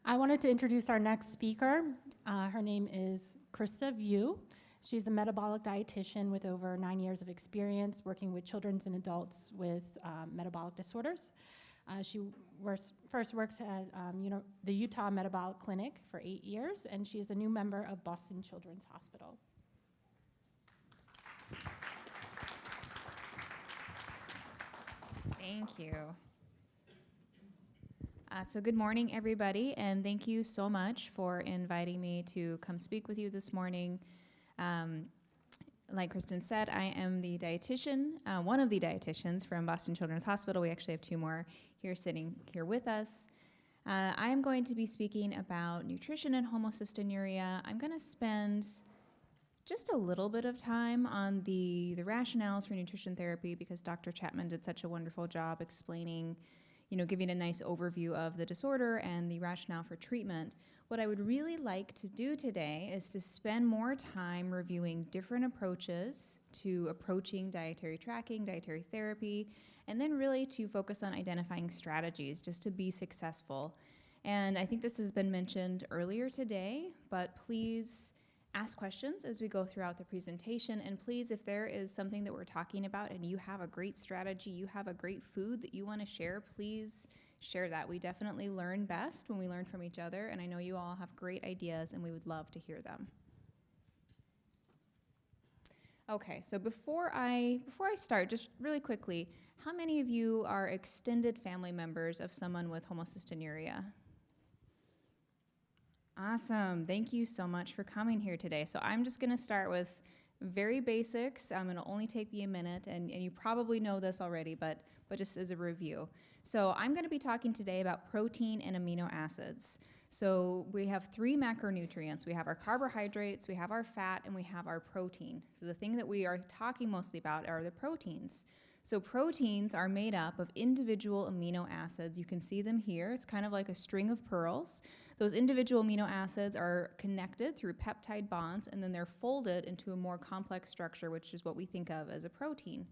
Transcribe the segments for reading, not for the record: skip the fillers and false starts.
I wanted to introduce our next speaker. Her name is Krista Viau. She's a metabolic dietitian with over 9 years of experience working with children and adults with metabolic disorders. She first worked at the Utah Metabolic Clinic for 8 years, and she is a new member of Boston Children's Hospital. Thank you. So good morning, everybody, and thank you so much for inviting me to come speak with you this morning. Like Kristen said, I am the dietitian, one of the dietitians from Boston Children's Hospital. We actually have two more here sitting here with us. I am going to be speaking about nutrition and homocystinuria. I'm going to spend just a little bit of time on the rationales for nutrition therapy because Dr. Chapman did such a wonderful job explaining, giving a nice overview of the disorder and the rationale for treatment. What I would really like to do today is to spend more time reviewing different approaches to approaching dietary tracking, dietary therapy, and then really to focus on identifying strategies just to be successful. And I think this has been mentioned earlier today, but please ask questions as we go throughout the presentation. And please, if there is something that we're talking about and you have a great strategy, you have a great food that you want to share, please share that. We definitely learn best when we learn from each other, and I know you all have great ideas and we would love to hear them. Okay, so before I start, just really quickly, how many of you are extended family members of someone with homocystinuria? Awesome. Thank you so much for coming here today. So I'm just going to start with very basics. I'm going to only take me a minute, and you probably know this already, but just as a review. So I'm going to be talking today about protein and amino acids. So we have 3 macronutrients. We have our carbohydrates, we have our fat, and we have our protein. So the thing that we are talking mostly about are the proteins. So proteins are made up of individual amino acids. You can see them here. It's kind of like a string of pearls. Those individual amino acids are connected through peptide bonds, and then they're folded into a more complex structure, which is what we think of as a protein.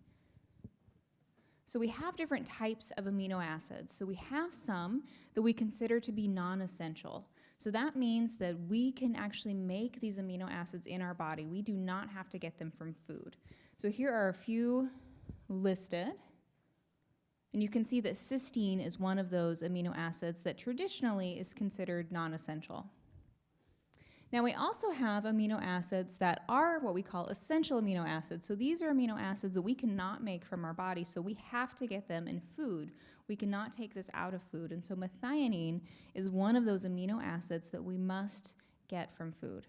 So we have different types of amino acids. So we have some that we consider to be non-essential. So that means that we can actually make these amino acids in our body. We do not have to get them from food. So here are a few listed. And you can see that cysteine is one of those amino acids that traditionally is considered non-essential. Now we also have amino acids that are what we call essential amino acids. So these are amino acids that we cannot make from our body, so we have to get them in food. We cannot take this out of food. And so methionine is one of those amino acids that we must get from food.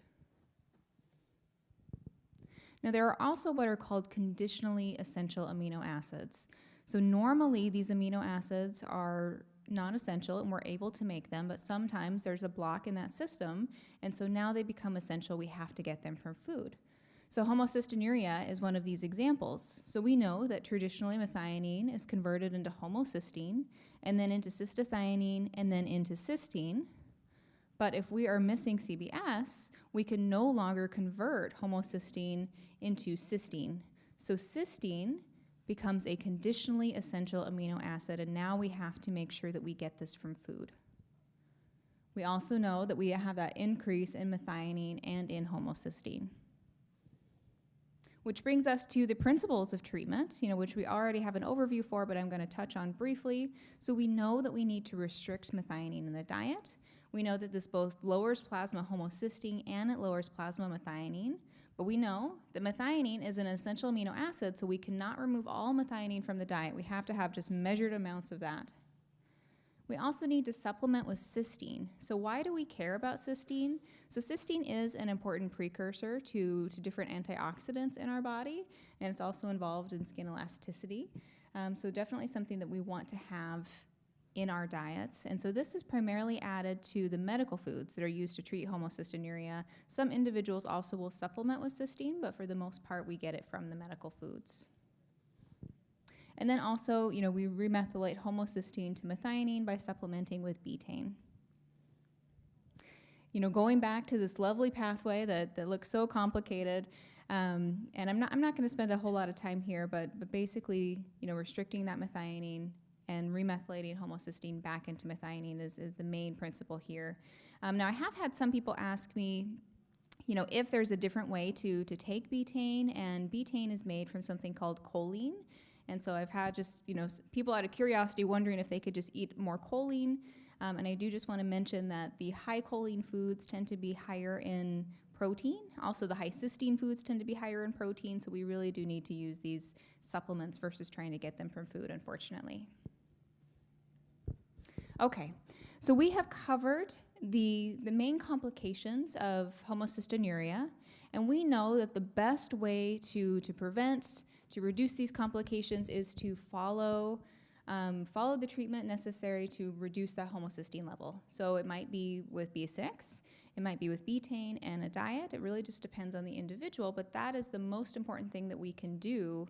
Now there are also what are called conditionally essential amino acids. So normally these amino acids are non-essential and we're able to make them, but sometimes there's a block in that system, and so now they become essential. We have to get them from food. So homocystinuria is one of these examples. So we know that traditionally methionine is converted into homocysteine, and then into cystathionine, and then into cysteine. But if we are missing CBS, we can no longer convert homocysteine into cysteine. So cysteine becomes a conditionally essential amino acid, and now we have to make sure that we get this from food. We also know that we have that increase in methionine and in homocysteine. Which brings us to the principles of treatment, which we already have an overview for, but I'm going to touch on briefly. So we know that we need to restrict methionine in the diet. We know that this both lowers plasma homocysteine and it lowers plasma methionine. But we know that methionine is an essential amino acid, so we cannot remove all methionine from the diet. We have to have just measured amounts of that. We also need to supplement with cysteine. So why do we care about cysteine? So cysteine is an important precursor to different antioxidants in our body, and it's also involved in skin elasticity. So definitely something that we want to have in our diets. And so this is primarily added to the medical foods that are used to treat homocystinuria. Some individuals also will supplement with cysteine, but for the most part, we get it from the medical foods. And then also, we remethylate homocysteine to methionine by supplementing with betaine. Going back to this lovely pathway that looks so complicated, and I'm not going to spend a whole lot of time here, but basically, restricting that methionine and remethylating homocysteine back into methionine is the main principle here. Now, I have had some people ask me, if there's a different way to take betaine, and betaine is made from something called choline. And so I've had just, people out of curiosity wondering if they could just eat more choline. And I do just want to mention that the high choline foods tend to be higher in protein. Also, the high cysteine foods tend to be higher in protein, so we really do need to use these supplements versus trying to get them from food, unfortunately. Okay, so we have covered the main complications of homocystinuria, and we know that the best way to prevent, to reduce these complications is to follow the treatment necessary to reduce that homocysteine level. So it might be with B6, it might be with betaine and a diet. It really just depends on the individual, but that is the most important thing that we can do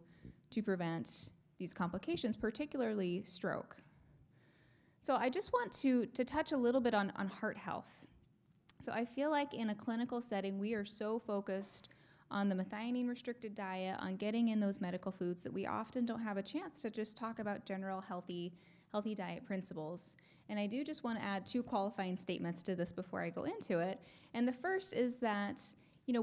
to prevent these complications, particularly stroke. So I just want to touch a little bit on heart health. So I feel like in a clinical setting, we are so focused on the methionine-restricted diet, on getting in those medical foods, that we often don't have a chance to just talk about general healthy diet principles. And I do just want to add 2 qualifying statements to this before I go into it. And the first is that,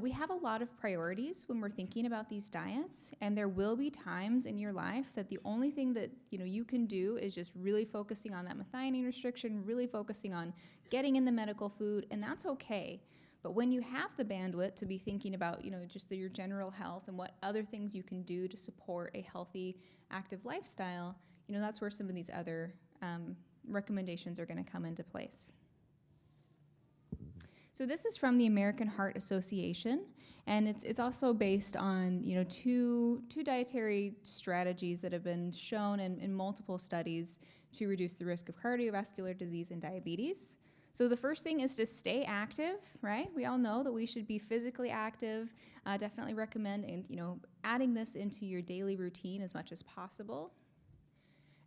we have a lot of priorities when we're thinking about these diets, and there will be times in your life that the only thing that, you can do is just really focusing on that methionine restriction, really focusing on getting in the medical food, and that's okay. But when you have the bandwidth to be thinking about, just your general health and what other things you can do to support a healthy, active lifestyle, that's where some of these other recommendations are going to come into place. So this is from the American Heart Association, and it's also based on, two dietary strategies that have been shown in multiple studies to reduce the risk of cardiovascular disease and diabetes. So the first thing is to stay active, right? We all know that we should be physically active. Definitely recommend, adding this into your daily routine as much as possible.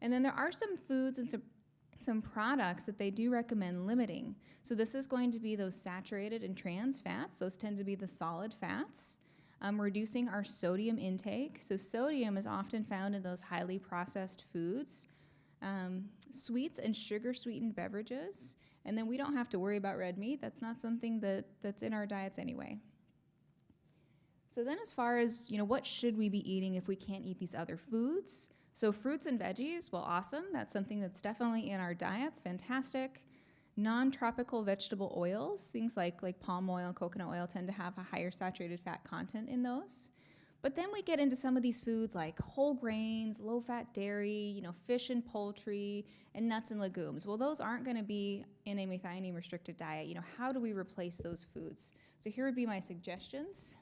And then there are some foods and some products that they do recommend limiting. So this is going to be those saturated and trans fats. Those tend to be the solid fats. Reducing our sodium intake. So sodium is often found in those highly processed foods. Sweets and sugar-sweetened beverages. And then we don't have to worry about red meat. That's not something that's in our diets anyway. So then as far as, what should we be eating if we can't eat these other foods? So fruits and veggies, well, awesome. That's something that's definitely in our diets, fantastic. Non-tropical vegetable oils, things like palm oil and coconut oil tend to have a higher saturated fat content in those. But then we get into some of these foods like whole grains, low-fat dairy, fish and poultry, and nuts and legumes. Well, those aren't going to be in a methionine-restricted diet. How do we replace those foods? So here would be my suggestions.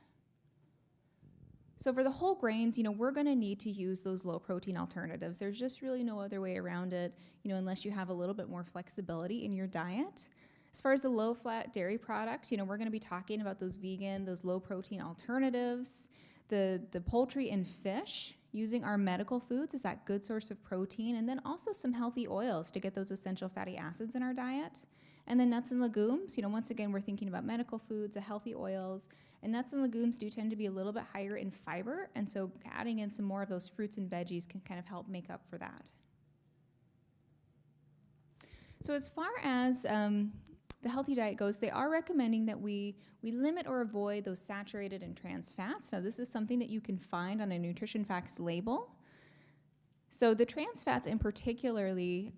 So for the whole grains, we're going to need to use those low-protein alternatives. There's just really no other way around it, unless you have a little bit more flexibility in your diet. As far as the low-fat dairy products, we're going to be talking about those vegan, those low-protein alternatives. The poultry and fish, using our medical foods is that good source of protein, and then also some healthy oils to get those essential fatty acids in our diet. And then nuts and legumes, once again, we're thinking about medical foods, the healthy oils, and nuts and legumes do tend to be a little bit higher in fiber, and so adding in some more of those fruits and veggies can kind of help make up for that. So as far as the healthy diet goes, they are recommending that we limit or avoid those saturated and trans fats. Now, this is something that you can find on a nutrition facts label. So the trans fats in particularly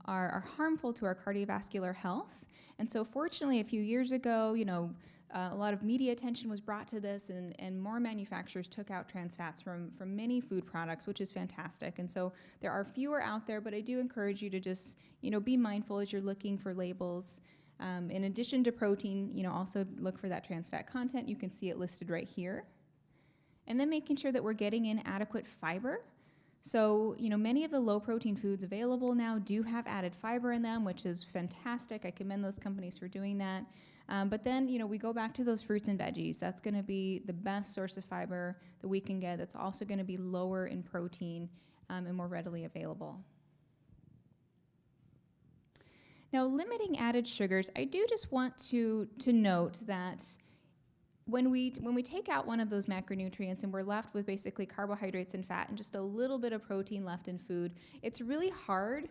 are harmful to our cardiovascular health. And so fortunately, a few years ago, a lot of media attention was brought to this, and more manufacturers took out trans fats from many food products, which is fantastic. And so there are fewer out there, but I do encourage you to just, be mindful as you're looking for labels. In addition to protein, also look for that trans fat content. You can see it listed right here. And then making sure that we're getting in adequate fiber. So, many of the low-protein foods available now do have added fiber in them, which is fantastic. I commend those companies for doing that. But then, we go back to those fruits and veggies. That's going to be the best source of fiber that we can get. That's also going to be lower in protein and more readily available. Now, limiting added sugars, I do just want to note that when we take out one of those macronutrients and we're left with basically carbohydrates and fat and just a little bit of protein left in food, it's really hard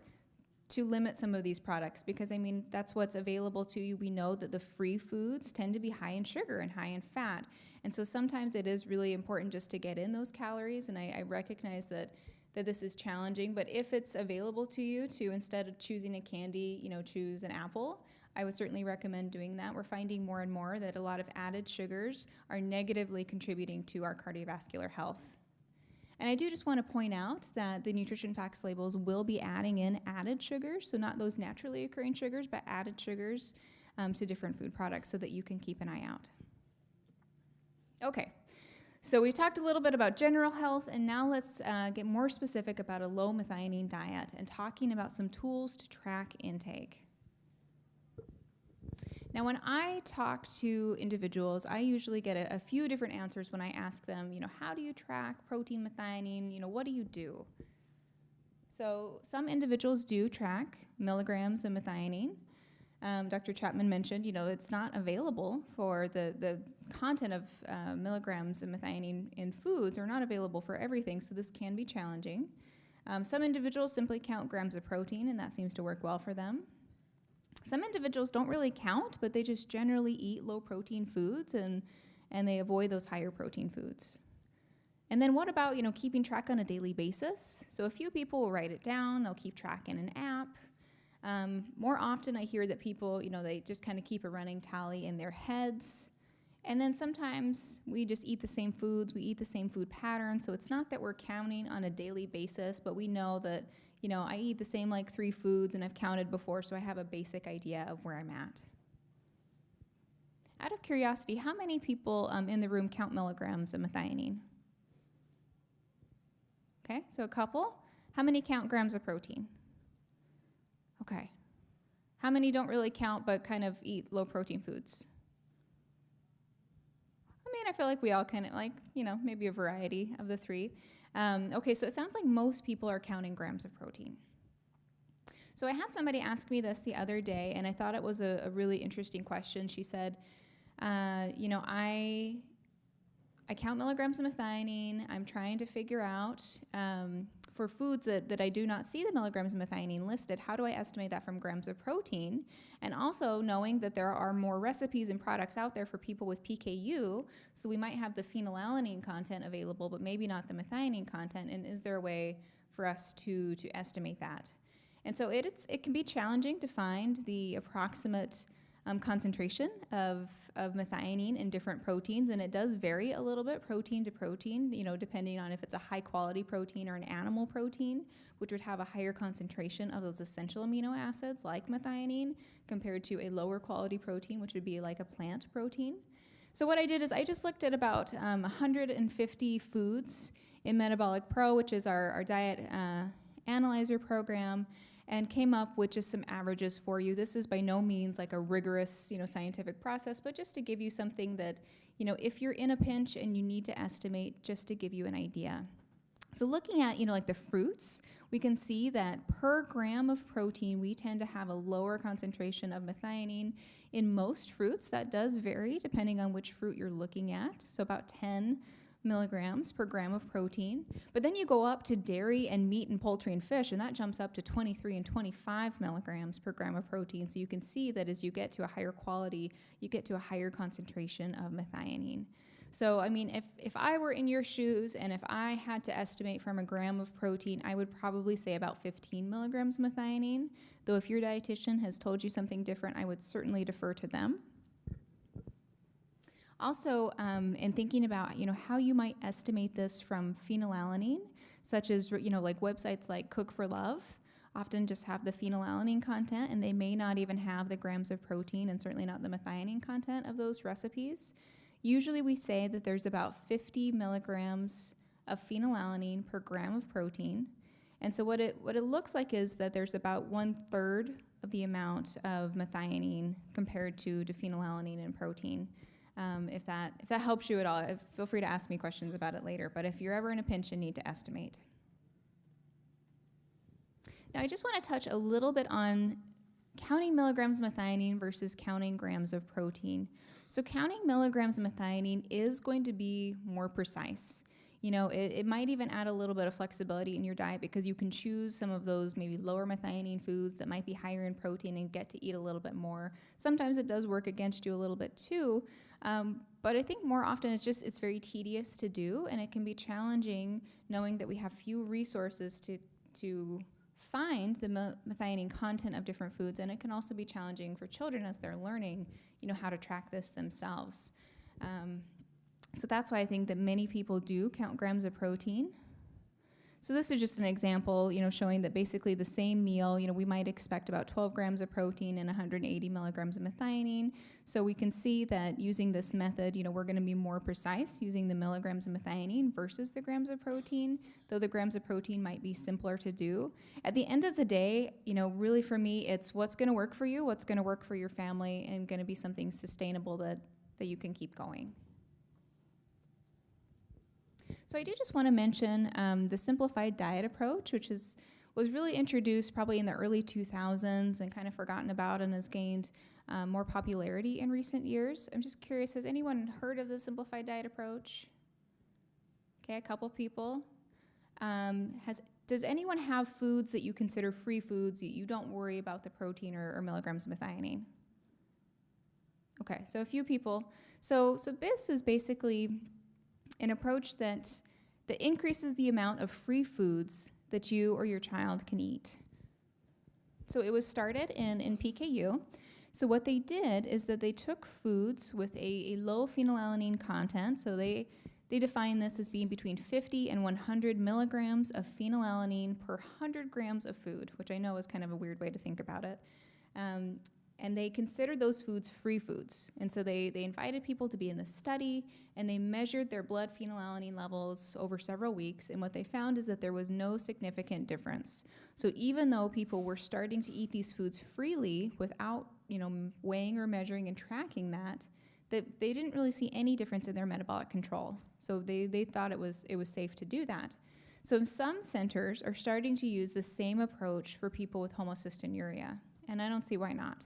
to limit some of these products because, I mean, that's what's available to you. We know that the free foods tend to be high in sugar and high in fat. And so sometimes it is really important just to get in those calories, and I recognize that this is challenging, but if it's available to you to, instead of choosing a candy, choose an apple, I would certainly recommend doing that. We're finding more and more that a lot of added sugars are negatively contributing to our cardiovascular health. And I do just want to point out that the nutrition facts labels will be adding in added sugars, so not those naturally occurring sugars, but added sugars to different food products so that you can keep an eye out. Okay, so we talked a little bit about general health, and now let's get more specific about a low methionine diet and talking about some tools to track intake. Now, when I talk to individuals, I usually get a few different answers when I ask them, how do you track protein methionine? What do you do? So some individuals do track milligrams of methionine. Dr. Chapman mentioned, it's not available for the content of milligrams of methionine in foods are not available for everything, so this can be challenging. Some individuals simply count grams of protein, and that seems to work well for them. Some individuals don't really count, but they just generally eat low-protein foods, and they avoid those higher protein foods. And then what about, keeping track on a daily basis? So a few people will write it down. They'll keep track in an app. More often I hear that people, they just kind of keep a running tally in their heads. And then sometimes we just eat the same foods. We eat the same food pattern. So it's not that we're counting on a daily basis, but we know that I eat the same 3 foods and I've counted before, so I have a basic idea of where I'm at. Out of curiosity, how many people in the room count milligrams of methionine? Okay, so a couple. How many count grams of protein? Okay. How many don't really count but kind of eat low protein foods? I feel like we all kind of maybe a variety of the 3. Okay, so it sounds like most people are counting grams of protein. So I had somebody ask me this the other day, and I thought it was a really interesting question. She said, I count milligrams of methionine. I'm trying to figure out for foods that I do not see the milligrams of methionine listed, how do I estimate that from grams of protein? And also knowing that there are more recipes and products out there for people with PKU, so we might have the phenylalanine content available, but maybe not the methionine content, and is there a way for us to estimate that? And so it can be challenging to find the approximate concentration of methionine in different proteins, and it does vary a little bit protein to protein, depending on if it's a high quality protein or an animal protein, which would have a higher concentration of those essential amino acids like methionine compared to a lower quality protein, which would be like a plant protein. So what I did is I just looked at about 150 foods in Metabolic Pro, which is our diet analyzer program, and came up with just some averages for you. This is by no means like a rigorous, scientific process, but just to give you something that, if you're in a pinch and you need to estimate, just to give you an idea. So looking at, like the fruits, we can see that per gram of protein, we tend to have a lower concentration of methionine in most fruits. That does vary depending on which fruit you're looking at. So about 10 milligrams per gram of protein. But then you go up to dairy and meat and poultry and fish, and that jumps up to 23 and 25 milligrams per gram of protein. So you can see that as you get to a higher quality, you get to a higher concentration of methionine. So, if I were in your shoes and if I had to estimate from a gram of protein, I would probably say about 15 milligrams of methionine. Though if your dietitian has told you something different, I would certainly defer to them. Also, in thinking about, how you might estimate this from phenylalanine, such as, like websites like Cook for Love, often just have the phenylalanine content, and they may not even have the grams of protein and certainly not the methionine content of those recipes. Usually we say that there's about 50 milligrams of phenylalanine per gram of protein. And so what it looks like is that there's about 1/3 of the amount of methionine compared to phenylalanine in protein. If that helps you at all, feel free to ask me questions about it later. But if you're ever in a pinch and need to estimate. Now I just want to touch a little bit on counting milligrams of methionine versus counting grams of protein. So counting milligrams of methionine is going to be more precise. You know, it might even add a little bit of flexibility in your diet because you can choose some of those maybe lower methionine foods that might be higher in protein and get to eat a little bit more. Sometimes it does work against you a little bit too, but I think more often it's very tedious to do, and it can be challenging knowing that we have few resources to find the methionine content of different foods, and it can also be challenging for children as they're learning, you know, how to track this themselves. So that's why I think that many people do count grams of protein. So this is just an example, you know, showing that basically the same meal, you know, we might expect about 12 grams of protein and 180 milligrams of methionine. So we can see that using this method, you know, we're going to be more precise using the milligrams of methionine versus the grams of protein, though the grams of protein might be simpler to do. At the end of the day, you know, really for me, it's what's going to work for you, what's going to work for your family, and going to be something sustainable that you can keep going. So I do just want to mention the simplified diet approach, which was really introduced probably in the early 2000s and kind of forgotten about and has gained more popularity in recent years. I'm just curious, has anyone heard of the simplified diet approach? Okay, a couple people. Does anyone have foods that you consider free foods that you don't worry about the protein or milligrams of methionine? Okay, so a few people. So this is basically an approach that increases the amount of free foods that you or your child can eat. So it was started in PKU. So what they did is that they took foods with a low phenylalanine content. So they define this as being between 50 and 100 milligrams of phenylalanine per 100 grams of food, which I know is kind of a weird way to think about it. And they considered those foods free foods. And so they invited people to be in the study, and they measured their blood phenylalanine levels over several weeks, and what they found is that there was no significant difference. So even though people were starting to eat these foods freely without, you know, weighing or measuring and tracking that they didn't really see any difference in their metabolic control. So they thought it was safe to do that. So some centers are starting to use the same approach for people with homocystinuria, and I don't see why not.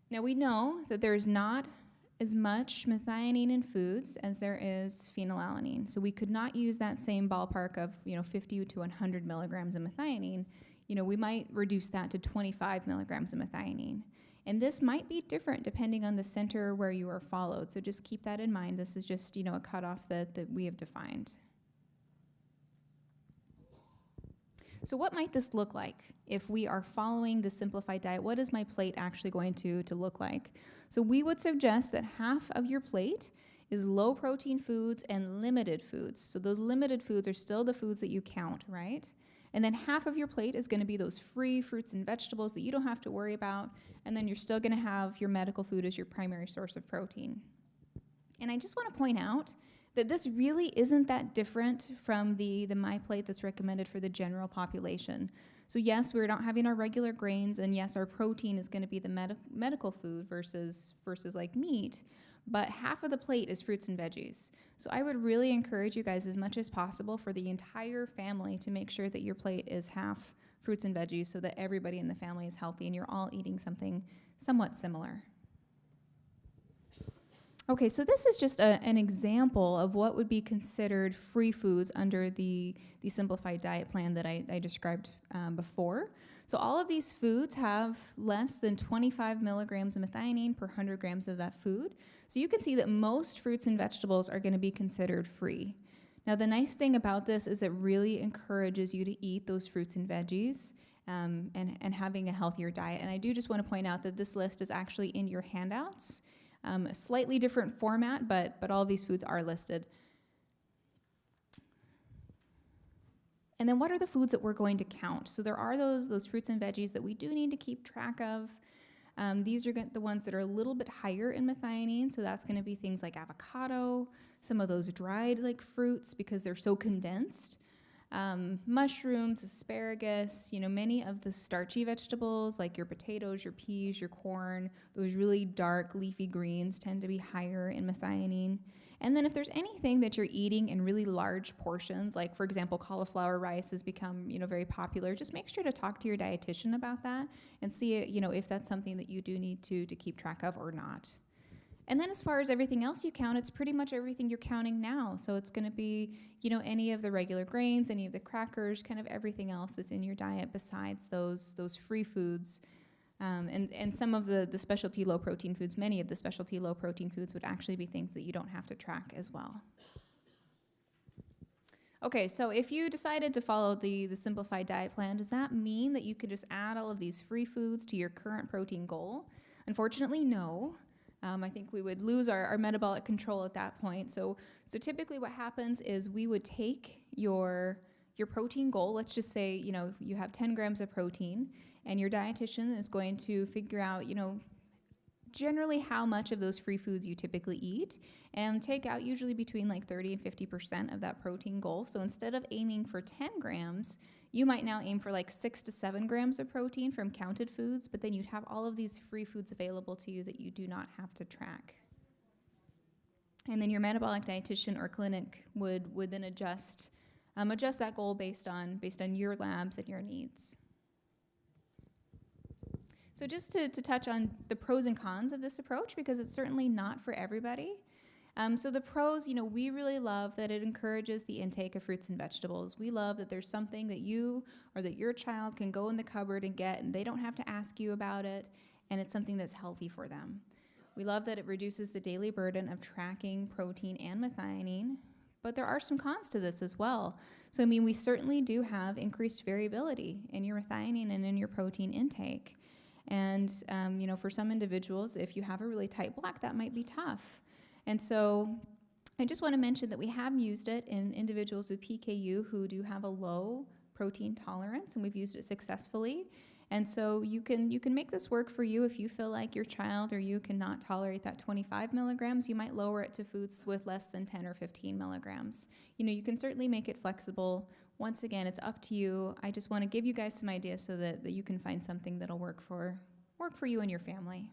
Now we know that there's not as much methionine in foods as there is phenylalanine. So we could not use that same ballpark of, you know, 50 to 100 milligrams of methionine. You know, we might reduce that to 25 milligrams of methionine. And this might be different depending on the center where you are followed. So just keep that in mind. This is just, you know, a cutoff that we have defined. So what might this look like if we are following the simplified diet? What is my plate actually going to look like? So we would suggest that half of your plate is low protein foods and limited foods. So those limited foods are still the foods that you count, right? And then half of your plate is going to be those free fruits and vegetables that you don't have to worry about. And then you're still going to have your medical food as your primary source of protein. And I just want to point out that this really isn't that different from the MyPlate that's recommended for the general population. So yes, we're not having our regular grains, and yes, our protein is going to be the medical food versus like meat, but half of the plate is fruits and veggies. So I would really encourage you guys as much as possible for the entire family to make sure that your plate is half fruits and veggies so that everybody in the family is healthy and you're all eating something somewhat similar. Okay, so this is just an example of what would be considered free foods under the simplified diet plan that I described before. So all of these foods have less than 25 milligrams of methionine per 100 grams of that food. So you can see that most fruits and vegetables are going to be considered free. Now the nice thing about this is it really encourages you to eat those fruits and veggies and having a healthier diet. And I do just want to point out that this list is actually in your handouts. A slightly different format, but all of these foods are listed. And then what are the foods that we're going to count? So there are those fruits and veggies that we do need to keep track of. These are the ones that are a little bit higher in methionine, so that's going to be things like avocado, some of those dried like fruits because they're so condensed. Mushrooms, asparagus, many of the starchy vegetables like your potatoes, your peas, your corn, those really dark leafy greens tend to be higher in methionine. And then if there's anything that you're eating in really large portions, like for example, cauliflower rice has become, very popular, just make sure to talk to your dietitian about that and see, if that's something that you do need to keep track of or not. And then as far as everything else you count, it's pretty much everything you're counting now. So it's going to be, any of the regular grains, any of the crackers, kind of everything else that's in your diet besides those free foods. And some of the specialty low-protein foods, many of the specialty low-protein foods would actually be things that you don't have to track as well. Okay, so if you decided to follow the simplified diet plan, does that mean that you could just add all of these free foods to your current protein goal? Unfortunately, no. I think we would lose our metabolic control at that point. So typically what happens is we would take your protein goal. Let's just say, you have 10 grams of protein, and your dietitian is going to figure out, generally how much of those free foods you typically eat, and take out usually between like 30 and 50% of that protein goal. So instead of aiming for 10 grams, you might now aim for like 6 to 7 grams of protein from counted foods, but then you'd have all of these free foods available to you that you do not have to track. And then your metabolic dietitian or clinic would then adjust that goal based on your labs and your needs. So just to touch on the pros and cons of this approach, because it's certainly not for everybody. So the pros, we really love that it encourages the intake of fruits and vegetables. We love that there's something that you or that your child can go in the cupboard and get, and they don't have to ask you about it, and it's something that's healthy for them. We love that it reduces the daily burden of tracking protein and methionine, but there are some cons to this as well. So, we certainly do have increased variability in your methionine and in your protein intake. And, for some individuals, if you have a really tight block, that might be tough. And so I just want to mention that we have used it in individuals with PKU who do have a low protein tolerance, and we've used it successfully. And so you can make this work for you if you feel like your child or you cannot tolerate that 25 milligrams. You might lower it to foods with less than 10 or 15 milligrams. You can certainly make it flexible. Once again, it's up to you. I just want to give you guys some ideas so that you can find something that'll work for you and your family.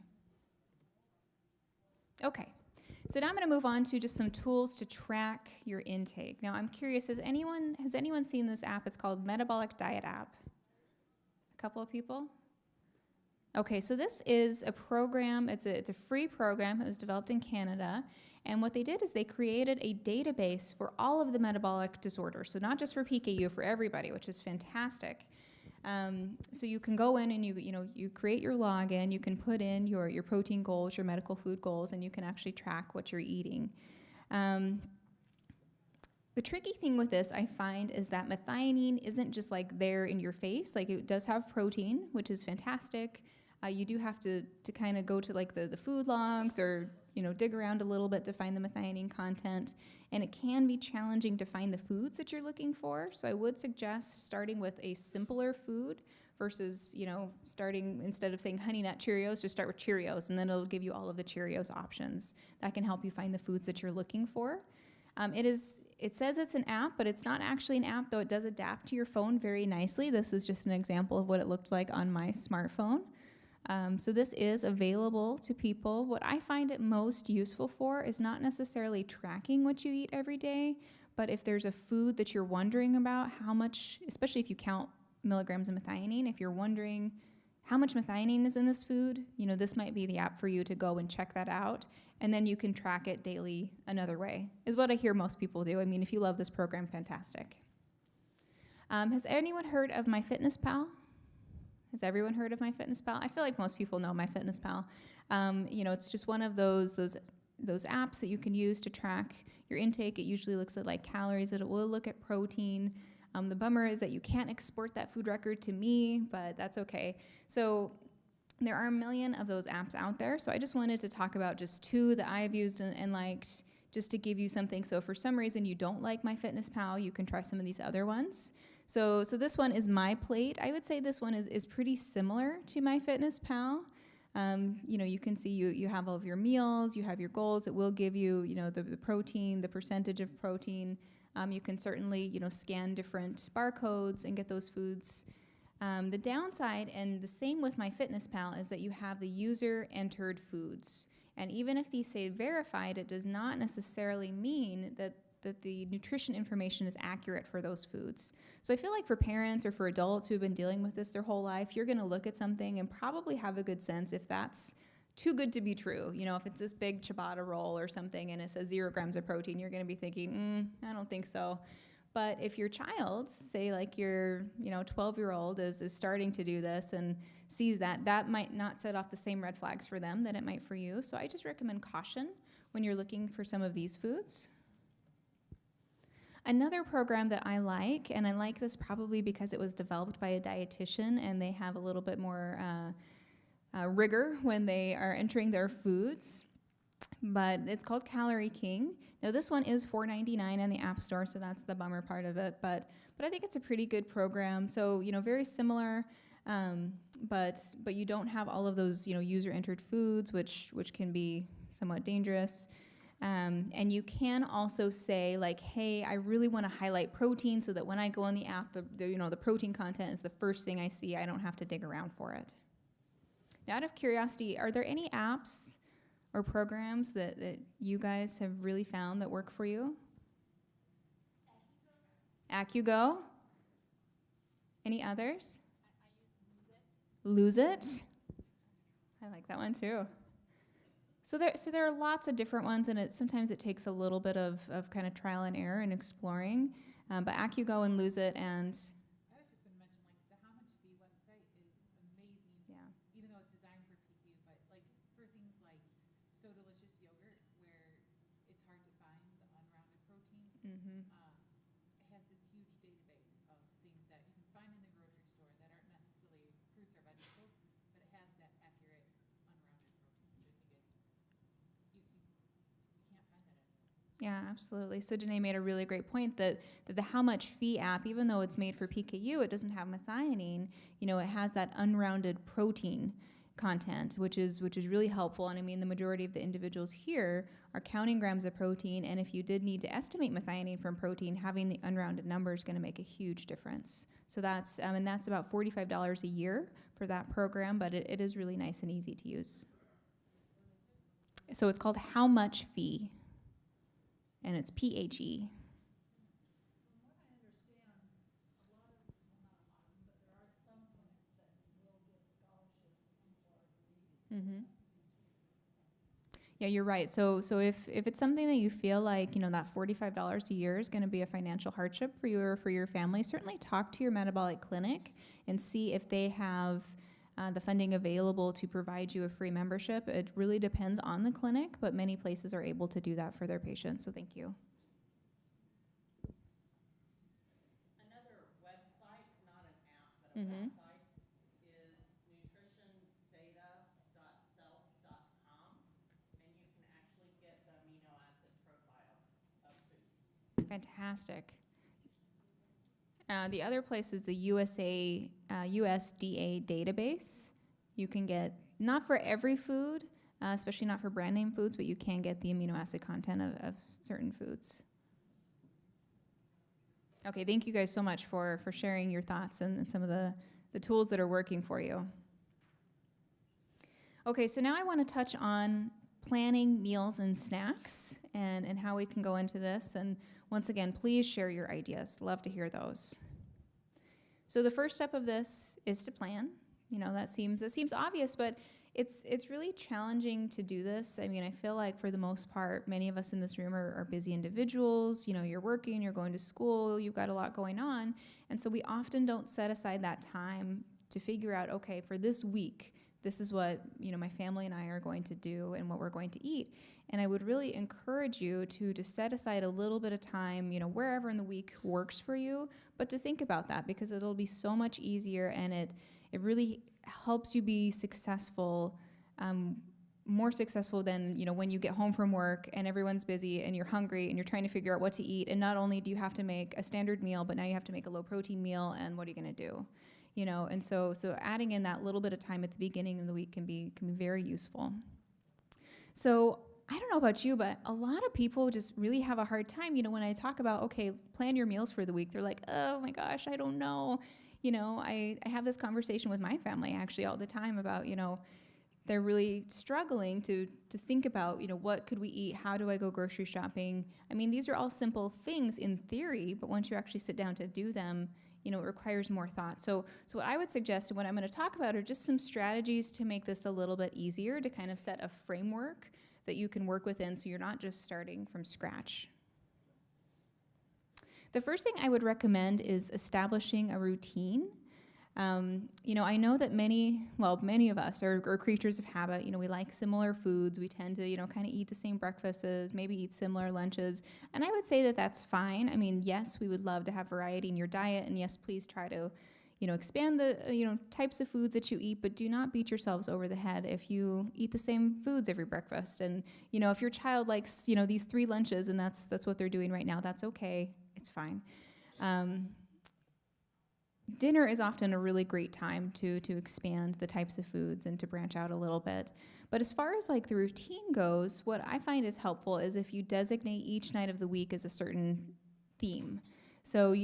Okay. So now I'm going to move on to just some tools to track your intake. Now I'm curious, has anyone seen this app? It's called Metabolic Diet App. A couple of people? Okay, so this is a program, it's a free program. It was developed in Canada. And what they did is they created a database for all of the metabolic disorders. So not just for PKU, for everybody, which is fantastic. So you can go in and you create your login, you can put in your protein goals, your medical food goals, and you can actually track what you're eating. The tricky thing with this, I find, is that methionine isn't just like there in your face. Like, it does have protein, which is fantastic. You do have to kind of go to like the food logs or dig around a little bit to find the methionine content, and it can be challenging to find the foods that you're looking for. So I would suggest starting with a simpler food versus, starting, instead of saying Honey Nut Cheerios, just start with Cheerios, and then it'll give you all of the Cheerios options. That can help you find the foods that you're looking for. It says it's an app, but it's not actually an app, though it does adapt to your phone very nicely. This is just an example of what it looked like on my smartphone. So this is available to people. What I find it most useful for is not necessarily tracking what you eat every day, but if there's a food that you're wondering about how much, especially if you count milligrams of methionine, if you're wondering how much methionine is in this food, this might be the app for you to go and check that out, and then you can track it daily another way, is what I hear most people do. If you love this program, fantastic. Has anyone heard of MyFitnessPal? Has everyone heard of MyFitnessPal? I feel like most people know MyFitnessPal. It's just one of those apps that you can use to track your intake. It usually looks at like calories. It will look at protein. The bummer is that you can't export that food record to me, but that's okay. So there are a million of those apps out there. So I just wanted to talk about just two that I've used and liked, just to give you something. So if for some reason you don't like MyFitnessPal, you can try some of these other ones. So this one is MyPlate. I would say this one is pretty similar to MyFitnessPal. You can see you have all of your meals, you have your goals. It will give you, the protein, the percentage of protein, You can certainly, scan different barcodes and get those foods. The downside, and the same with MyFitnessPal, is that you have the user-entered foods. And even if these say verified, it does not necessarily mean that the nutrition information is accurate for those foods. So I feel like for parents or for adults who've been dealing with this their whole life, you're going to look at something and probably have a good sense if that's too good to be true. If it's this big ciabatta roll or something and it says 0 grams of protein, you're going to be thinking, I don't think so. But if your child, say like your 12-year-old is starting to do this and sees that might not set off the same red flags for them that it might for you. So I just recommend caution when you're looking for some of these foods. Another program that I like, and I like this probably because it was developed by a dietitian and they have a little bit more rigor when they are entering their foods, but it's called Calorie King. Now this one is $4.99 in the App Store, so that's the bummer part of it, but I think it's a pretty good program. So, very similar, but you don't have all of those, user-entered foods, which can be somewhat dangerous. And you can also say like, hey, I really want to highlight protein so that when I go on the app, the protein content is the first thing I see. I don't have to dig around for it. Now, out of curiosity, are there any apps or programs that you guys have really found that work for you? AccuGo? Any others? I use Lose It. I like that one too. So there are lots of different ones, and sometimes it takes a little bit of kind of trial and error and exploring. But AccuGo and Lose It and I was just going to mention, like, the How Much Fee website is amazing. Yeah. Even though it's designed for PKU, but like for things like So Delicious yogurt, where it's hard to find the unrounded protein, Mm-hmm. it has this huge database of things that you can find in the grocery store that aren't necessarily fruits or vegetables, but it has that accurate unrounded protein, which I think is you can't find that anymore. Yeah, absolutely. So Danae made a really great point that the How Much Fee app, even though it's made for PKU, it doesn't have methionine. It has that unrounded protein content, which is really helpful. And I mean, the majority of the individuals here are counting grams of protein. And if you did need to estimate methionine from protein, having the unrounded number is going to make a huge difference. So that's about $45 a year for that program, but it is really nice and easy to use. So it's called How Much Fee, and it's PHE. From what I understand, a lot of, well, not a lot of them, but there are some clinics that will give scholarships to people who are related. Mm-hmm. Yeah, you're right. So if it's something that you feel like, that $45 a year is going to be a financial hardship for you or for your family, certainly talk to your metabolic clinic and see if they have the funding available to provide you a free membership. It really depends on the clinic, but many places are able to do that for their patients. So thank you. Another website, not an app, but a Mm-hmm. website, is nutritiondata.self.com, and you can actually get the amino acid profile of foods. Fantastic. The other place is the USDA database. You can get, not for every food, especially not for brand name foods, but you can get the amino acid content of certain foods. Okay, thank you guys so much for sharing your thoughts and some of the tools that are working for you. Okay, so now I want to touch on planning meals and snacks and how we can go into this. And once again, please share your ideas. Love to hear those. So the first step of this is to plan. That seems obvious, but it's really challenging to do this. I mean, I feel like for the most part, many of us in this room are busy individuals. You're working, you're going to school, you've got a lot going on. And so we often don't set aside that time to figure out, okay, for this week, this is what, my family and I are going to do and what we're going to eat. And I would really encourage you to set aside a little bit of time, wherever in the week works for you, but to think about that because it'll be so much easier and it really helps you be successful, more successful than, when you get home from work and everyone's busy and you're hungry and you're trying to figure out what to eat. And not only do you have to make a standard meal, but now you have to make a low protein meal, and what are you going to do? And so adding in that little bit of time at the beginning of the week can be very useful. So I don't know about you, but a lot of people just really have a hard time. When I talk about, okay, plan your meals for the week, they're like, oh my gosh, I don't know. I have this conversation with my family actually all the time about, they're really struggling to think about, what could we eat? How do I go grocery shopping? I mean, these are all simple things in theory, but once you actually sit down to do them, it requires more thought. So what I would suggest and what I'm going to talk about are just some strategies to make this a little bit easier, to kind of set a framework that you can work within so you're not just starting from scratch. The first thing I would recommend is establishing a routine. I know that many of us are creatures of habit. We like similar foods. We tend to, kind of eat the same breakfasts, maybe eat similar lunches. And I would say that that's fine. I mean, yes, we would love to have variety in your diet. And yes, please try to, expand the, types of foods that you eat, but do not beat yourselves over the head if you eat the same foods every breakfast. And, if your child likes, these 3 lunches and that's what they're doing right now, that's okay. It's fine. Dinner is often a really great time to expand the types of foods and to branch out a little bit. But as far as like the routine goes, what I find is helpful is if you designate each night of the week as a certain theme. So,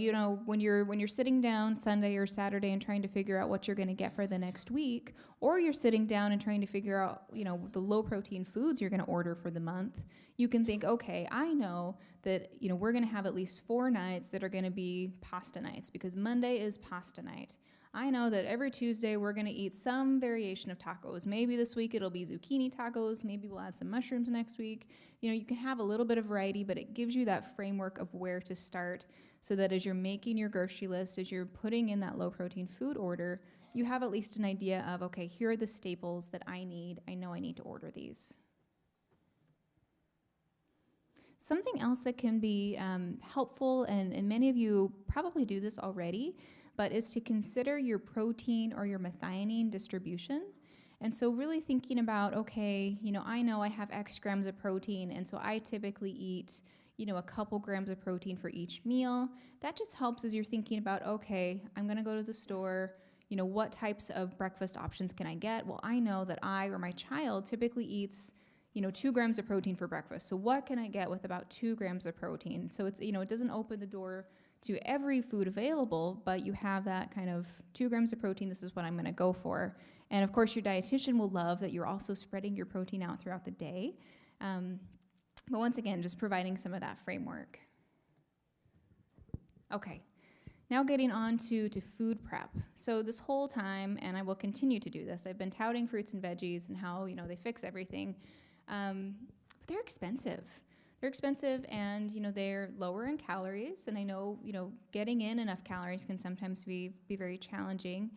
when you're sitting down Sunday or Saturday and trying to figure out what you're going to get for the next week, or you're sitting down and trying to figure out, the low protein foods you're going to order for the month, you can think, okay, I know that, we're going to have at least 4 nights that are going to be pasta nights because Monday is pasta night. I know that every Tuesday we're going to eat some variation of tacos. Maybe this week it'll be zucchini tacos. Maybe we'll add some mushrooms next week. You can have a little bit of variety, but it gives you that framework of where to start so that as you're making your grocery list, as you're putting in that low protein food order, you have at least an idea of, okay, here are the staples that I need. I know I need to order these. Something else that can be helpful, and many of you probably do this already, but is to consider your protein or your methionine distribution. And so really thinking about, okay, I know I have X grams of protein, and so I typically eat, a couple grams of protein for each meal. That just helps as you're thinking about, okay, I'm going to go to the store, what types of breakfast options can I get? Well, I know that I or my child typically eats 2 grams of protein for breakfast. So what can I get with about 2 grams of protein? So it's, it doesn't open the door to every food available, but you have that kind of 2 grams of protein, this is what I'm going to go for. And of course, your dietitian will love that you're also spreading your protein out throughout the day. But once again, just providing some of that framework. Okay, now getting on to food prep. So this whole time, and I will continue to do this, I've been touting fruits and veggies and how, they fix everything. But they're expensive. They're expensive and, they're lower in calories. And I know, getting in enough calories can sometimes be very challenging.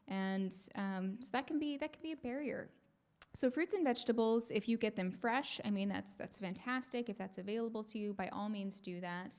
And so that can be a barrier. So fruits and vegetables, if you get them fresh, I mean, that's fantastic. If that's available to you, by all means do that.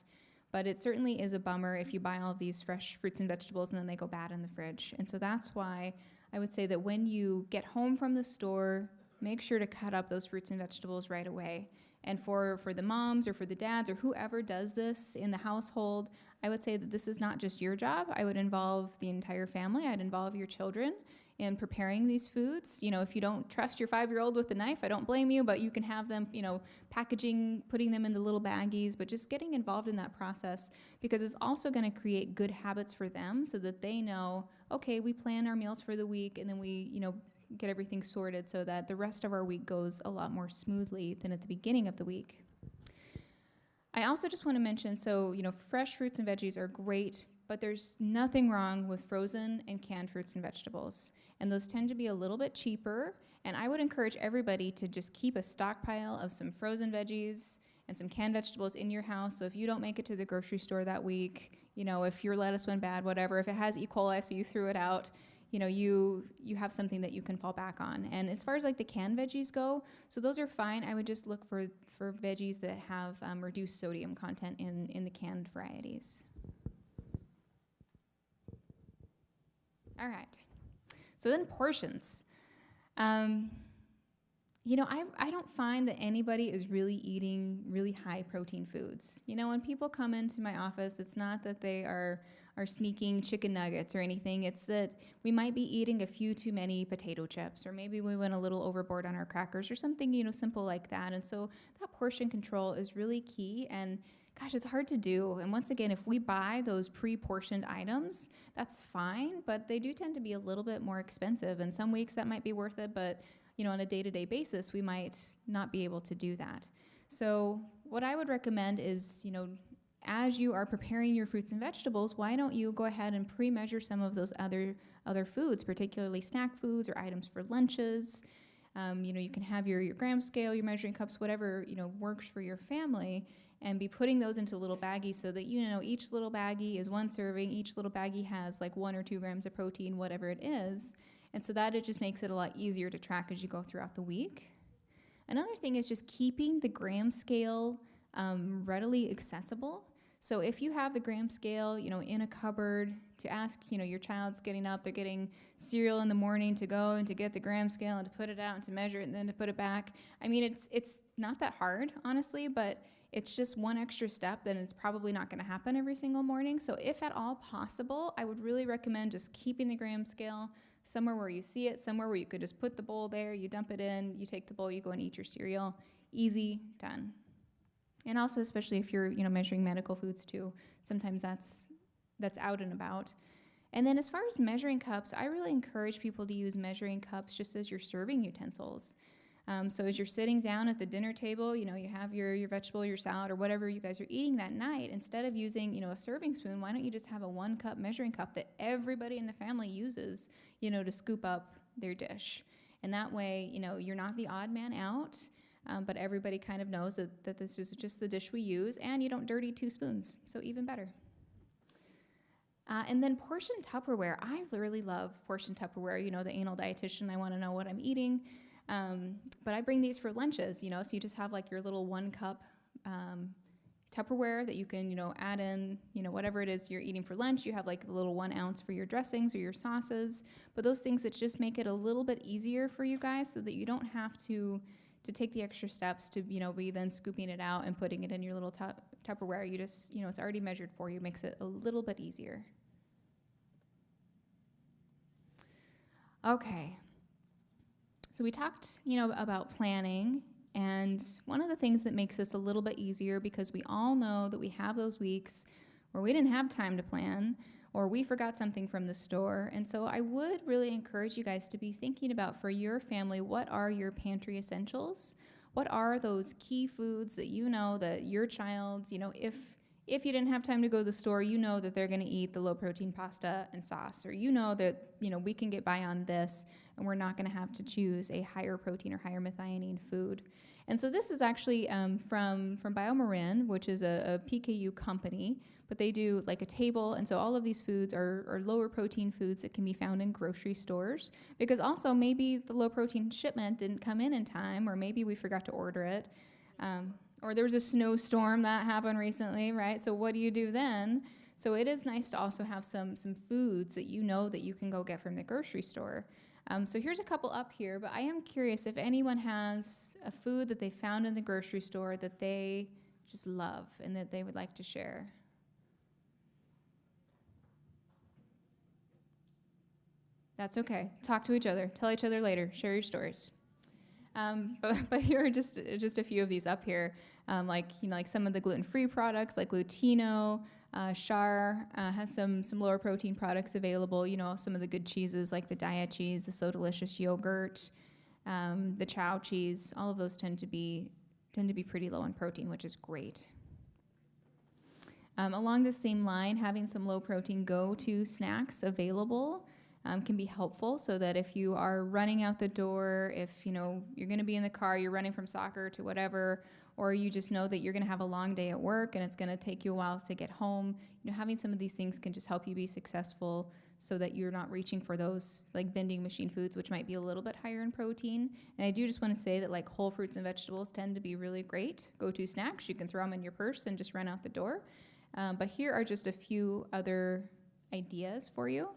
But it certainly is a bummer if you buy all of these fresh fruits and vegetables and then they go bad in the fridge. And so that's why I would say that when you get home from the store, make sure to cut up those fruits and vegetables right away. And for the moms or for the dads or whoever does this in the household, I would say that this is not just your job. I would involve the entire family. I'd involve your children in preparing these foods. If you don't trust your 5-year-old with a knife, I don't blame you, but you can have them, packaging, putting them in the little baggies, but just getting involved in that process because it's also going to create good habits for them so that they know, okay, we plan our meals for the week and then we, get everything sorted so that the rest of our week goes a lot more smoothly than at the beginning of the week. I also just want to mention, so, fresh fruits and veggies are great, but there's nothing wrong with frozen and canned fruits and vegetables. And those tend to be a little bit cheaper. And I would encourage everybody to just keep a stockpile of some frozen veggies and some canned vegetables in your house. So if you don't make it to the grocery store that week, if your lettuce went bad, whatever, if it has E. coli, so you threw it out, you have something that you can fall back on. And as far as like the canned veggies go, so those are fine. I would just look for veggies that have reduced sodium content in the canned varieties. All right. So then portions. I don't find that anybody is really eating really high protein foods. When people come into my office, it's not that they are sneaking chicken nuggets or anything. It's that we might be eating a few too many potato chips, or maybe we went a little overboard on our crackers or something, simple like that. And so that portion control is really key. And gosh, it's hard to do. And once again, if we buy those pre-portioned items, that's fine, but they do tend to be a little bit more expensive. And some weeks that might be worth it, but on a day-to-day basis, we might not be able to do that. So what I would recommend is, as you are preparing your fruits and vegetables, why don't you go ahead and pre-measure some of those other foods, particularly snack foods or items for lunches. You can have your gram scale, your measuring cups, whatever, works for your family, and be putting those into little baggies so that, each little baggie is one serving, each little baggie has like 1 or 2 grams of protein, whatever it is. And so that it just makes it a lot easier to track as you go throughout the week. Another thing is just keeping the gram scale readily accessible. So if you have the gram scale, in a cupboard to ask, your child's getting up, they're getting cereal in the morning to go and to get the gram scale and to put it out and to measure it and then to put it back. I mean, it's not that hard, honestly, but it's just one extra step that it's probably not going to happen every single morning. So if at all possible, I would really recommend just keeping the gram scale somewhere where you see it, somewhere where you could just put the bowl there, you dump it in, you take the bowl, you go and eat your cereal. Easy, done. And also, especially if you're, measuring medical foods too, sometimes that's out and about. And then as far as measuring cups, I really encourage people to use measuring cups just as your serving utensils. So as you're sitting down at the dinner table, you have your vegetable, your salad, or whatever you guys are eating that night, instead of using, a serving spoon, why don't you just have a 1-cup measuring cup that everybody in the family uses, to scoop up their dish. And that way, you're not the odd man out, but everybody kind of knows that this is just the dish we use, and you don't dirty 2 spoons, so even better. And then portion Tupperware. I really love portion Tupperware. The anal dietitian, I want to know what I'm eating. But I bring these for lunches, so you just have like your little 1-cup Tupperware that you can, add in, whatever it is you're eating for lunch. You have like a little 1 ounce for your dressings or your sauces, but those things that just make it a little bit easier for you guys so that you don't have to take the extra steps to, be then scooping it out and putting it in your little Tupperware. You just, it's already measured for you, makes it a little bit easier. Okay. So we talked, about planning, and one of the things that makes this a little bit easier, because we all know that we have those weeks where we didn't have time to plan, or we forgot something from the store. And so I would really encourage you guys to be thinking about, for your family, what are your pantry essentials? What are those key foods that that your child, if you didn't have time to go to the store, that they're going to eat the low-protein pasta and sauce, or that, we can get by on this, and we're not going to have to choose a higher protein or higher methionine food. And so this is actually from BioMarin, which is a PKU company, but they do like a table, and so all of these foods are lower protein foods that can be found in grocery stores, because also maybe the low-protein shipment didn't come in time, or maybe we forgot to order it. Or there was a snowstorm that happened recently, right? So what do you do then? So it is nice to also have some foods that that you can go get from the grocery store. So here's a couple up here, but I am curious if anyone has a food that they found in the grocery store that they just love and that they would like to share. That's okay. Talk to each other. Tell each other later. Share your stories. But here are just a few of these up here, like some of the gluten-free products, like Glutino. Char has some lower protein products available. Some of the good cheeses, like the Diet cheese, the So Delicious yogurt, the Chow cheese. All of those tend to be pretty low in protein, which is great. Along the same line, having some low protein go-to snacks available can be helpful, so that if you are running out the door, if you're going to be in the car, you're running from soccer to whatever, or you just know that you're going to have a long day at work and it's going to take you a while to get home, having some of these things can just help you be successful, so that you're not reaching for those like vending machine foods, which might be a little bit higher in protein. And I do just want to say that like whole fruits and vegetables tend to be really great go-to snacks. You can throw them in your purse and just run out the door. But here are just a few other ideas for you.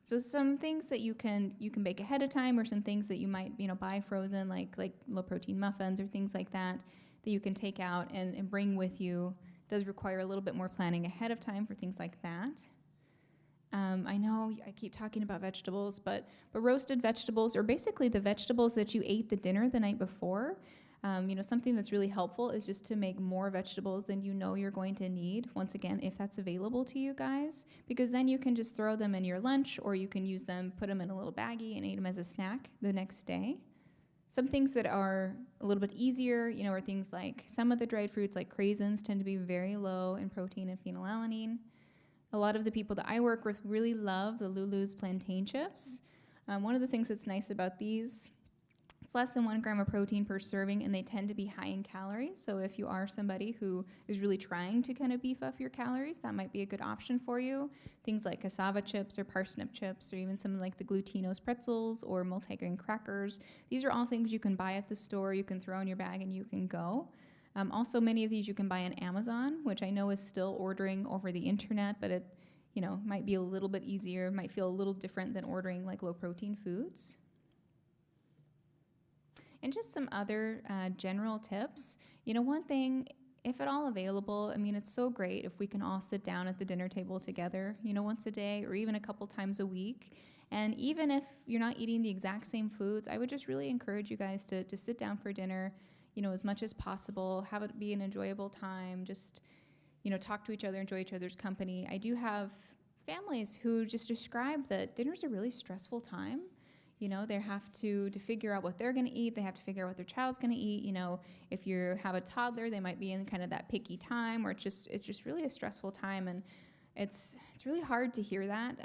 So some things that you can bake ahead of time, or some things that you might buy frozen, like low protein muffins or things like that you can take out and bring with you does require a little bit more planning ahead of time for things like that. I know I keep talking about vegetables, but roasted vegetables, or basically the vegetables that you ate the dinner the night before, something that's really helpful is just to make more vegetables than you know you're going to need, once again, if that's available to you guys, because then you can just throw them in your lunch, or you can use them, put them in a little baggie and eat them as a snack the next day. Some things that are a little bit easier, are things like some of the dried fruits, like craisins, tend to be very low in protein and phenylalanine. A lot of the people that I work with really love the Lulu's plantain chips. One of the things that's nice about these, it's less than 1 gram of protein per serving, and they tend to be high in calories. So if you are somebody who is really trying to kind of beef up your calories, that might be a good option for you. Things like cassava chips or parsnip chips, or even some like the glutinous pretzels or multigrain crackers. These are all things you can buy at the store, you can throw in your bag, and you can go. Also, many of these you can buy on Amazon, which I know is still ordering over the internet, but it, might be a little bit easier, might feel a little different than ordering like low-protein foods. And just some other general tips. One thing, if at all available, it's so great if we can all sit down at the dinner table together, once a day or even a couple times a week. And even if you're not eating the exact same foods, I would just really encourage you guys to sit down for dinner, as much as possible, have it be an enjoyable time, just, talk to each other, enjoy each other's company. I do have families who just describe that dinner's a really stressful time. They have to figure out what they're going to eat. They have to figure out what their child's going to eat. If you have a toddler, they might be in kind of that picky time, or it's just really a stressful time, and it's really hard to hear that.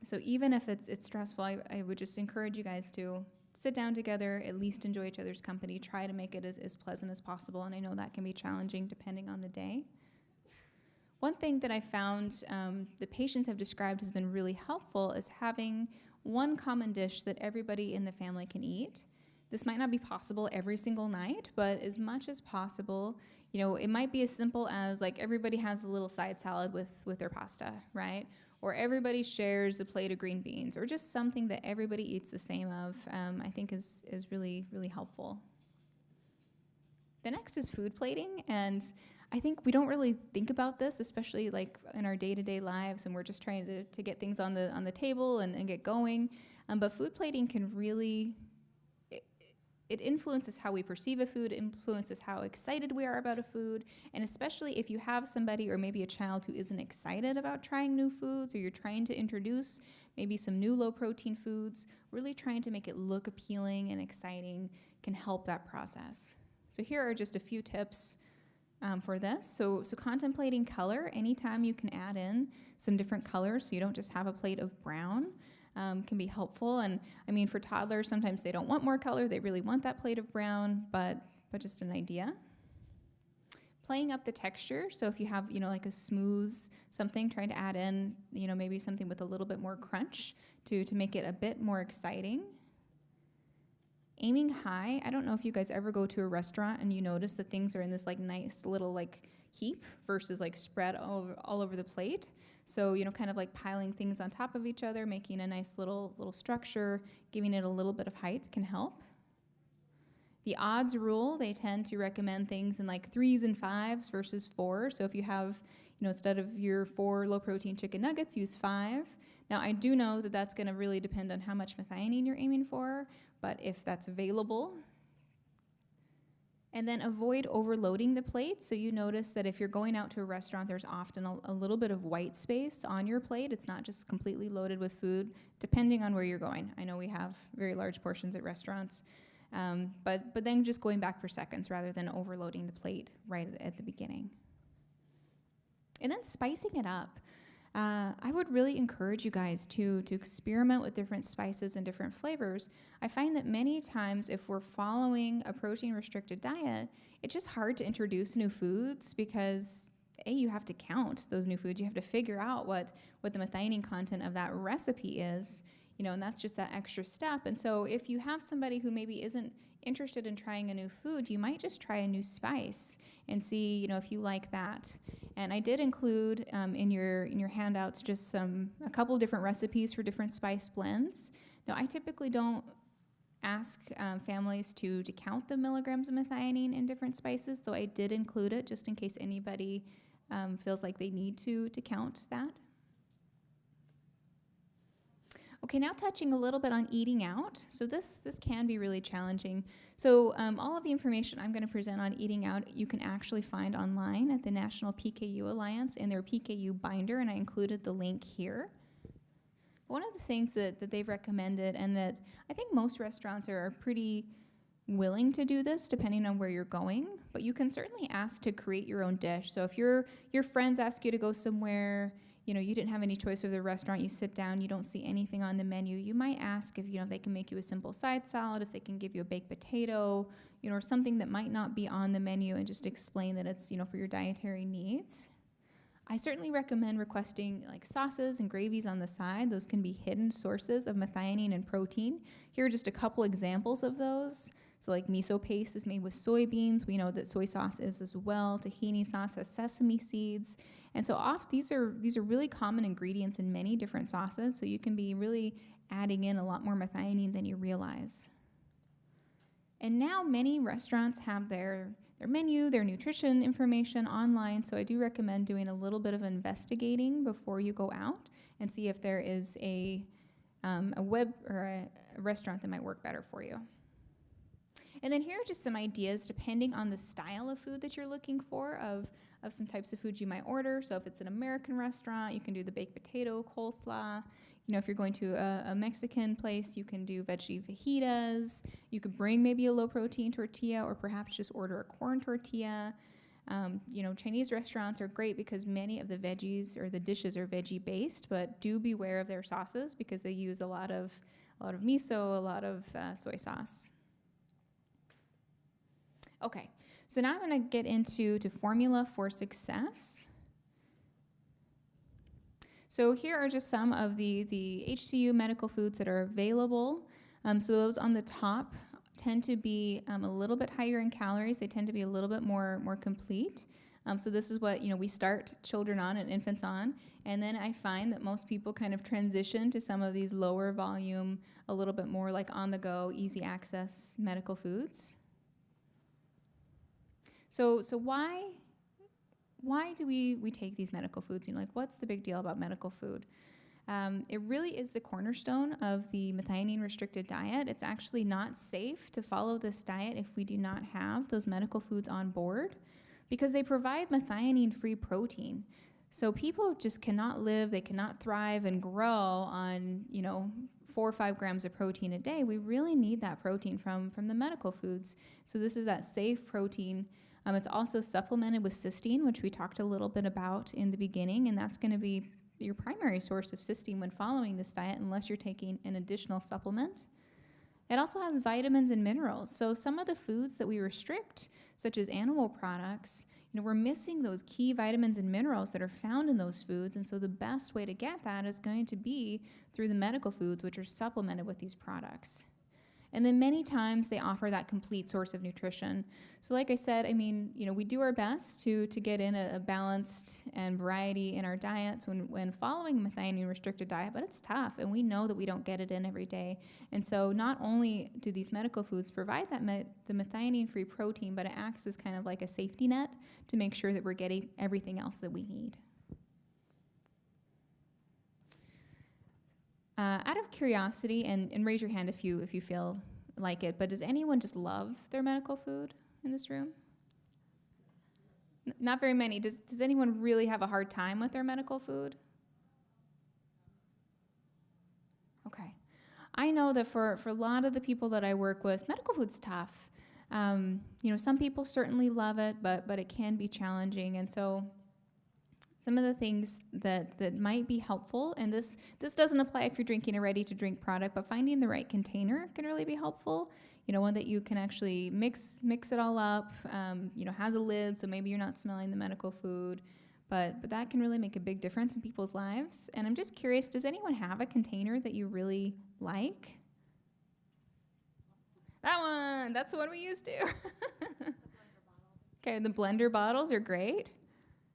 So even if it's stressful, I would just encourage you guys to sit down together, at least enjoy each other's company, try to make it as pleasant as possible, and I know that can be challenging depending on the day. One thing that I found the patients have described has been really helpful is having one common dish that everybody in the family can eat. This might not be possible every single night, but as much as possible, it might be as simple as like everybody has a little side salad with their pasta, right? Or everybody shares a plate of green beans, or just something that everybody eats the same of, I think is really, really helpful. The next is food plating, and I think we don't really think about this, especially like in our day-to-day lives, and we're just trying to get things on the table and get going. But food plating can really, it influences how we perceive a food, influences how excited we are about a food, and especially if you have somebody or maybe a child who isn't excited about trying new foods, or you're trying to introduce maybe some new low-protein foods, really trying to make it look appealing and exciting can help that process. So here are just a few tips for this. So contemplating color, anytime you can add in some different colors so you don't just have a plate of brown, can be helpful. And for toddlers, sometimes they don't want more color, they really want that plate of brown, but just an idea. Playing up the texture, so if you have, like a smooth something, trying to add in, maybe something with a little bit more crunch to make it a bit more exciting. Aiming high, I don't know if you guys ever go to a restaurant and you notice that things are in this like nice little like heap versus like spread all over the plate. So, kind of like piling things on top of each other, making a nice little structure, giving it a little bit of height can help. The odds rule, they tend to recommend things in like 3s and 5s versus 4. So if you have, instead of your 4 low-protein chicken nuggets, use 5. Now, I do know that that's going to really depend on how much methionine you're aiming for, but if that's available. And then avoid overloading the plate. So you notice that if you're going out to a restaurant, there's often a little bit of white space on your plate. It's not just completely loaded with food, depending on where you're going. I know we have very large portions at restaurants, but then just going back for seconds rather than overloading the plate right at the beginning. And then spicing it up. I would really encourage you guys to experiment with different spices and different flavors. I find that many times if we're following a protein-restricted diet, it's just hard to introduce new foods because, you have to count those new foods. You have to figure out what the methionine content of that recipe is, and that's just that extra step. And so if you have somebody who maybe isn't interested in trying a new food, you might just try a new spice and see, if you like that. And I did include in your handouts just a couple different recipes for different spice blends. Now, I typically don't ask families to count the milligrams of methionine in different spices, though I did include it just in case anybody feels like they need to count that. Okay, now touching a little bit on eating out. So this can be really challenging. So all of the information I'm going to present on eating out, you can actually find online at the National PKU Alliance in their PKU binder, and I included the link here. One of the things that they've recommended, and that I think most restaurants are pretty willing to do this depending on where you're going, but you can certainly ask to create your own dish. So if your friends ask you to go somewhere, you didn't have any choice of the restaurant, you sit down, you don't see anything on the menu, you might ask if, they can make you a simple side salad, if they can give you a baked potato, or something that might not be on the menu, and just explain that it's, for your dietary needs. I certainly recommend requesting like sauces and gravies on the side. Those can be hidden sources of methionine and protein. Here are just a couple examples of those. So like miso paste is made with soybeans. We know that soy sauce is as well. Tahini sauce has sesame seeds. And so these are really common ingredients in many different sauces. So you can be really adding in a lot more methionine than you realize. And now many restaurants have their menu, their nutrition information online, so I do recommend doing a little bit of investigating before you go out and see if there is a web or a restaurant that might work better for you. And then here are just some ideas depending on the style of food that you're looking for of some types of foods you might order. So if it's an American restaurant, you can do the baked potato, coleslaw. If you're going to a Mexican place, you can do veggie fajitas. You could bring maybe a low-protein tortilla, or perhaps just order a corn tortilla. Chinese restaurants are great because many of the veggies or the dishes are veggie-based, but do beware of their sauces because they use a lot of miso, a lot of soy sauce. Okay, so now I'm going to get into formula for success. So here are just some of the HCU medical foods that are available. So those on the top tend to be a little bit higher in calories. They tend to be a little bit more complete. So this is what we start children on and infants on. And then I find that most people kind of transition to some of these lower volume, a little bit more like on-the-go, easy access medical foods. So why do we take these medical foods? What's the big deal about medical food? It really is the cornerstone of the methionine-restricted diet. It's actually not safe to follow this diet if we do not have those medical foods on board because they provide methionine-free protein. So people just cannot live, they cannot thrive and grow on, 4 or 5 grams of protein a day. We really need that protein from the medical foods. So this is that safe protein. It's also supplemented with cysteine, which we talked a little bit about in the beginning, and that's going to be your primary source of cysteine when following this diet unless you're taking an additional supplement. It also has vitamins and minerals. So some of the foods that we restrict, such as animal products, we're missing those key vitamins and minerals that are found in those foods, and so the best way to get that is going to be through the medical foods, which are supplemented with these products. And then many times they offer that complete source of nutrition. So like I said, we do our best to get in a balanced and variety in our diets when following a methionine-restricted diet, but it's tough, and we know that we don't get it in every day. And so not only do these medical foods provide the methionine-free protein, but it acts as kind of like a safety net to make sure that we're getting everything else that we need. Out of curiosity, and raise your hand if you feel like it, but does anyone just love their medical food in this room? Not very many. Does anyone really have a hard time with their medical food? Okay. I know that for a lot of the people that I work with, medical food's tough. Some people certainly love it, but it can be challenging, and so some of the things that might be helpful, and this doesn't apply if you're drinking a ready-to-drink product, but finding the right container can really be helpful. One that you can actually mix it all up, has a lid, so maybe you're not smelling the medical food, but that can really make a big difference in people's lives. And I'm just curious, does anyone have a container that you really like? That one, that's the one we use too. Okay, the blender bottles are great.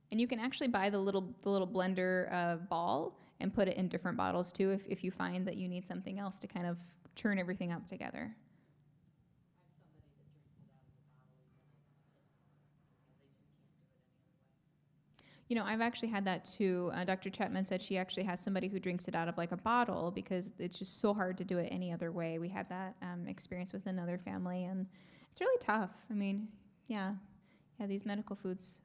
And you can actually buy the little blender ball and put it in different bottles too if you find that you need something else to kind of churn everything up together. You know, I've actually had that too. Dr. Chapman said she actually has somebody who drinks it out of like a bottle because it's just so hard to do it any other way. We had that experience with another family, and it's really tough. I mean, yeah, these medical foods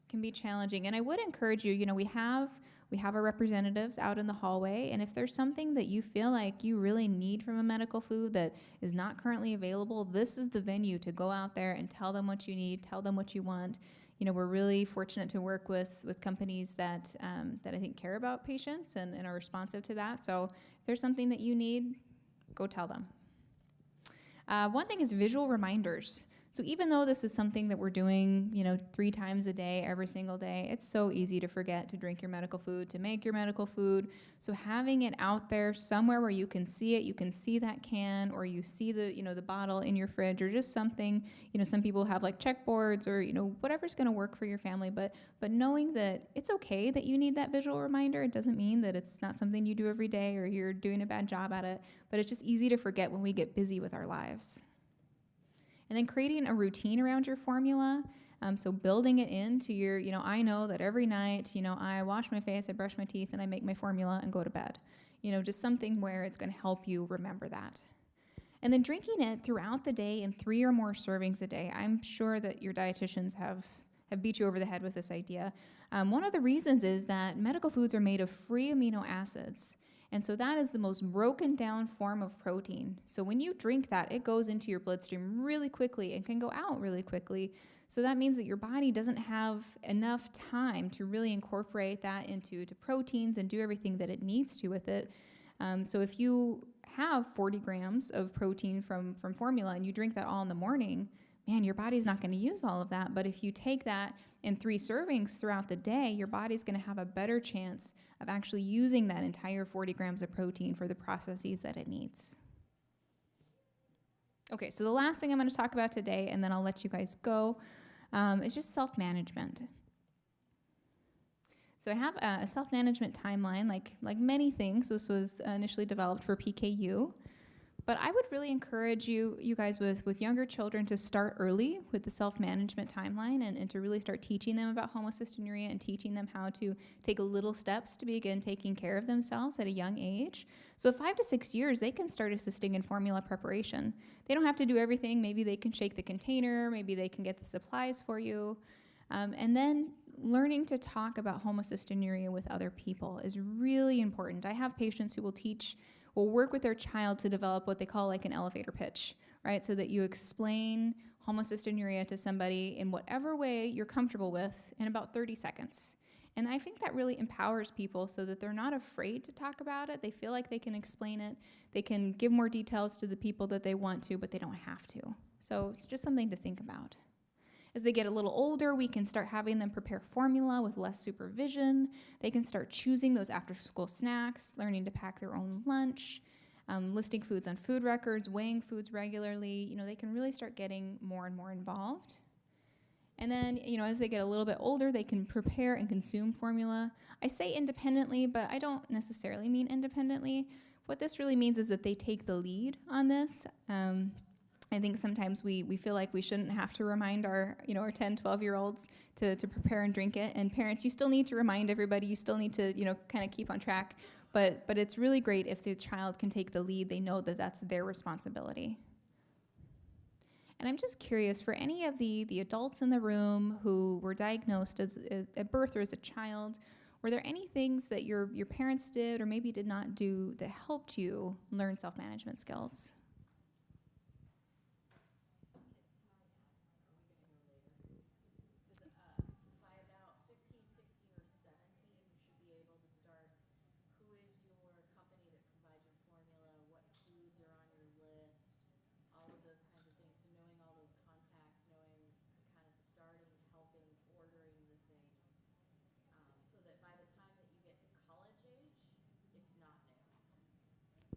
can be challenging. And I would encourage you, you know, we have our representatives out in the hallway, and if there's something that you feel like you really need from a medical food that is not currently available, this is the venue to go out there and tell them what you need, tell them what you want. You know, we're really fortunate to work with companies that I think care about patients and are responsive to that. So if there's something that you need, go tell them. One thing is visual reminders. So even though this is something that we're doing, you know, 3 times a day, every single day, it's so easy to forget to drink your medical food, to make your medical food. So having it out there somewhere where you can see it, you can see that can, or you see the, you know, the bottle in your fridge, or just something, you know, some people have like checkboards or, you know, whatever's going to work for your family. But knowing that it's okay that you need that visual reminder, it doesn't mean that it's not something you do every day or you're doing a bad job at it, but it's just easy to forget when we get busy with our lives. And then creating a routine around your formula. So building it into your, you know, I know that every night, you know, I wash my face, I brush my teeth, and I make my formula and go to bed. You know, just something where it's going to help you remember that. And then drinking it throughout the day in 3 or more servings a day. I'm sure that your dietitians have beat you over the head with this idea. One of the reasons is that medical foods are made of free amino acids. And so that is the most broken down form of protein. So when you drink that, it goes into your bloodstream really quickly and can go out really quickly. So that means that your body doesn't have enough time to really incorporate that into proteins and do everything that it needs to with it. So if you have 40 grams of protein from formula and you drink that all in the morning, man, your body's not going to use all of that. But if you take that in 3 servings throughout the day, your body's going to have a better chance of actually using that entire 40 grams of protein for the processes that it needs. Okay, so the last thing I'm going to talk about today, and then I'll let you guys go, is just self-management. So I have a self-management timeline, like many things. This was initially developed for PKU. But I would really encourage you guys with younger children to start early with the self-management timeline and to really start teaching them about homocystinuria and teaching them how to take little steps to begin taking care of themselves at a young age. So 5 to 6 years, they can start assisting in formula preparation. They don't have to do everything. Maybe they can shake the container. Maybe they can get the supplies for you. And then learning to talk about homocystinuria with other people is really important. I have patients who will work with their child to develop what they call like an elevator pitch, right? So that you explain homocystinuria to somebody in whatever way you're comfortable with in about 30 seconds. And I think that really empowers people so that they're not afraid to talk about it. They feel like they can explain it. They can give more details to the people that they want to, but they don't have to. So it's just something to think about. As they get a little older, we can start having them prepare formula with less supervision. They can start choosing those after-school snacks, learning to pack their own lunch, listing foods on food records, weighing foods regularly. You know, they can really start getting more and more involved. And then, you know, as they get a little bit older, they can prepare and consume formula. I say independently, but I don't necessarily mean independently. What this really means is that they take the lead on this. I think sometimes we feel like we shouldn't have to remind our 10, 12-year-olds to prepare and drink it. And parents, you still need to remind everybody. You still need to, kind of keep on track. But it's really great if the child can take the lead. They know that that's their responsibility. And I'm just curious, for any of the adults in the room who were diagnosed at birth or as a child, were there any things that your parents did or maybe did not do that helped you learn self-management skills?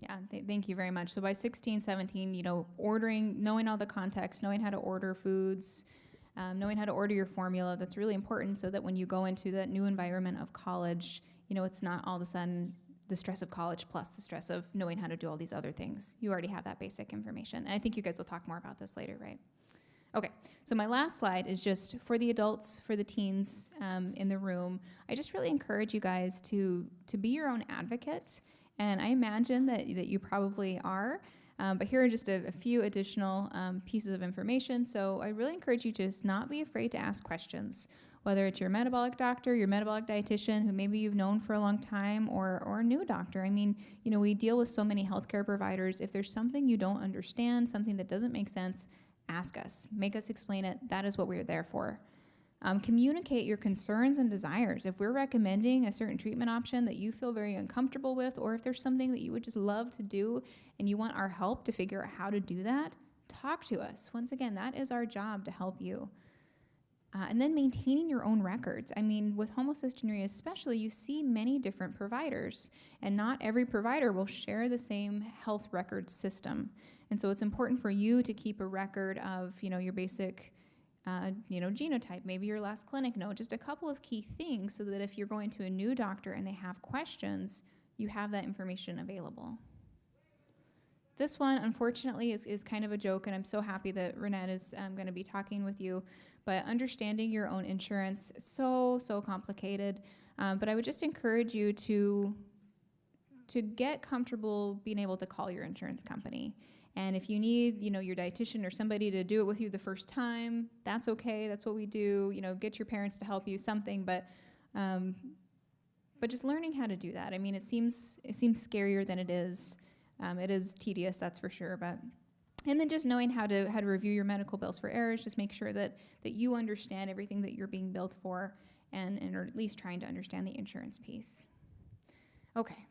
Yeah, thank you very much. So by 16, 17, knowing all the context, knowing how to order foods, knowing how to order your formula, that's really important so that when you go into that new environment of college, it's not all of a sudden the stress of college plus the stress of knowing how to do all these other things. You already have that basic information. And I think you guys will talk more about this later, right? Okay, so my last slide is just for the adults, for the teens in the room. I just really encourage you guys to be your own advocate, and I imagine that you probably are. But here are just a few additional pieces of information. So I really encourage you to just not be afraid to ask questions, whether it's your metabolic doctor, your metabolic dietitian, who maybe you've known for a long time, or a new doctor. I mean, we deal with so many healthcare providers. If there's something you don't understand, something that doesn't make sense, ask us. Make us explain it. That is what we're there for. Communicate your concerns and desires. If we're recommending a certain treatment option that you feel very uncomfortable with, or if there's something that you would just love to do and you want our help to figure out how to do that, talk to us. Once again, that is our job, to help you. And then maintaining your own records. I mean, with homocystinuria especially, you see many different providers, and not every provider will share the same health record system. And so it's important for you to keep a record of, your basic genotype, maybe your last clinic note, just a couple of key things, so that if you're going to a new doctor and they have questions, you have that information available. This one, unfortunately, is kind of a joke, and I'm so happy that Renette is going to be talking with you. But understanding your own insurance, so complicated. But I would just encourage you to get comfortable being able to call your insurance company. And if you need, your dietitian or somebody to do it with you the first time, that's okay. That's what we do. Get your parents to help you, something. But just learning how to do that. I mean, it seems scarier than it is. It is tedious, that's for sure. And then just knowing how to review your medical bills for errors. Just make sure that you understand everything that you're being billed for, and or at least trying to understand the insurance piece. Okay,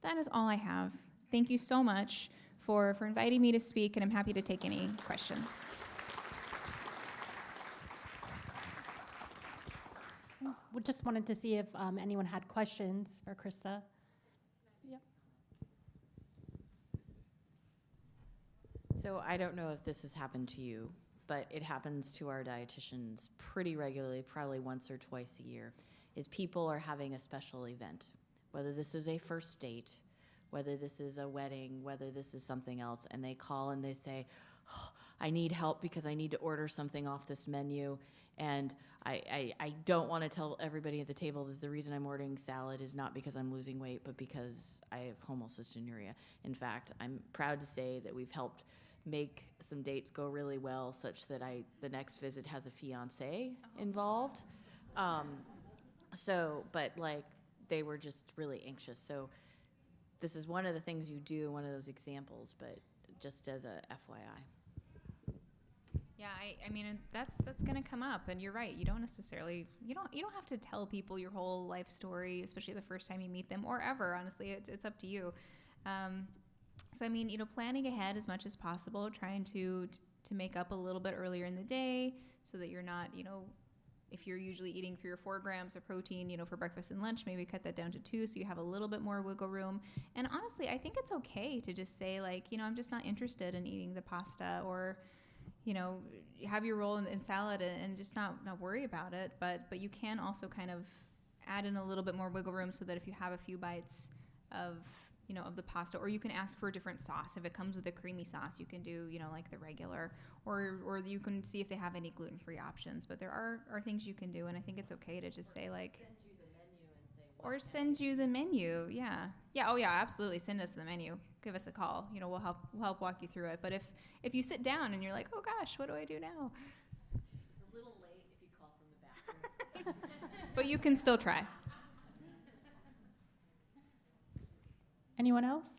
that is all I have. Thank you so much for inviting me to speak, and I'm happy to take any questions. We just wanted to see if anyone had questions for Krista. Yep. So I don't know if this has happened to you, but it happens to our dietitians pretty regularly, probably once or twice a year, is people are having a special event, whether this is a first date, whether this is a wedding, whether this is something else, and they call and they say, oh, I need help because I need to order something off this menu, and I don't want to tell everybody at the table that the reason I'm ordering salad is not because I'm losing weight, but because I have homocystinuria. In fact, I'm proud to say that we've helped make some dates go really well, such that the next visit has a fiance involved. But they were just really anxious. So this is one of the things you do, one of those examples, but just as a FYI. Yeah, I mean, that's going to come up, and you're right. You don't necessarily, you don't have to tell people your whole life story, especially the first time you meet them, or ever. Honestly, it's up to you. So I mean, planning ahead as much as possible, trying to make up a little bit earlier in the day, so that you're not, if you're usually eating 3 or 4 grams of protein, for breakfast and lunch, maybe cut that down to 2, so you have a little bit more wiggle room. And honestly, I think it's okay to just say, I'm just not interested in eating the pasta, or, have your roll in salad and just not worry about it. But you can also kind of add in a little bit more wiggle room, so that if you have a few bites of the pasta, or you can ask for a different sauce. If it comes with a creamy sauce, you can do, like the regular, or you can see if they have any gluten-free options. But there are things you can do, and I think it's okay to just say send you the menu. Yeah. Oh yeah, absolutely. Send us the menu. Give us a call. We'll help walk you through it. But if you sit down and you're like, oh gosh, what do I do now? It's a little late if you call from the bathroom. But you can still try. Anyone else?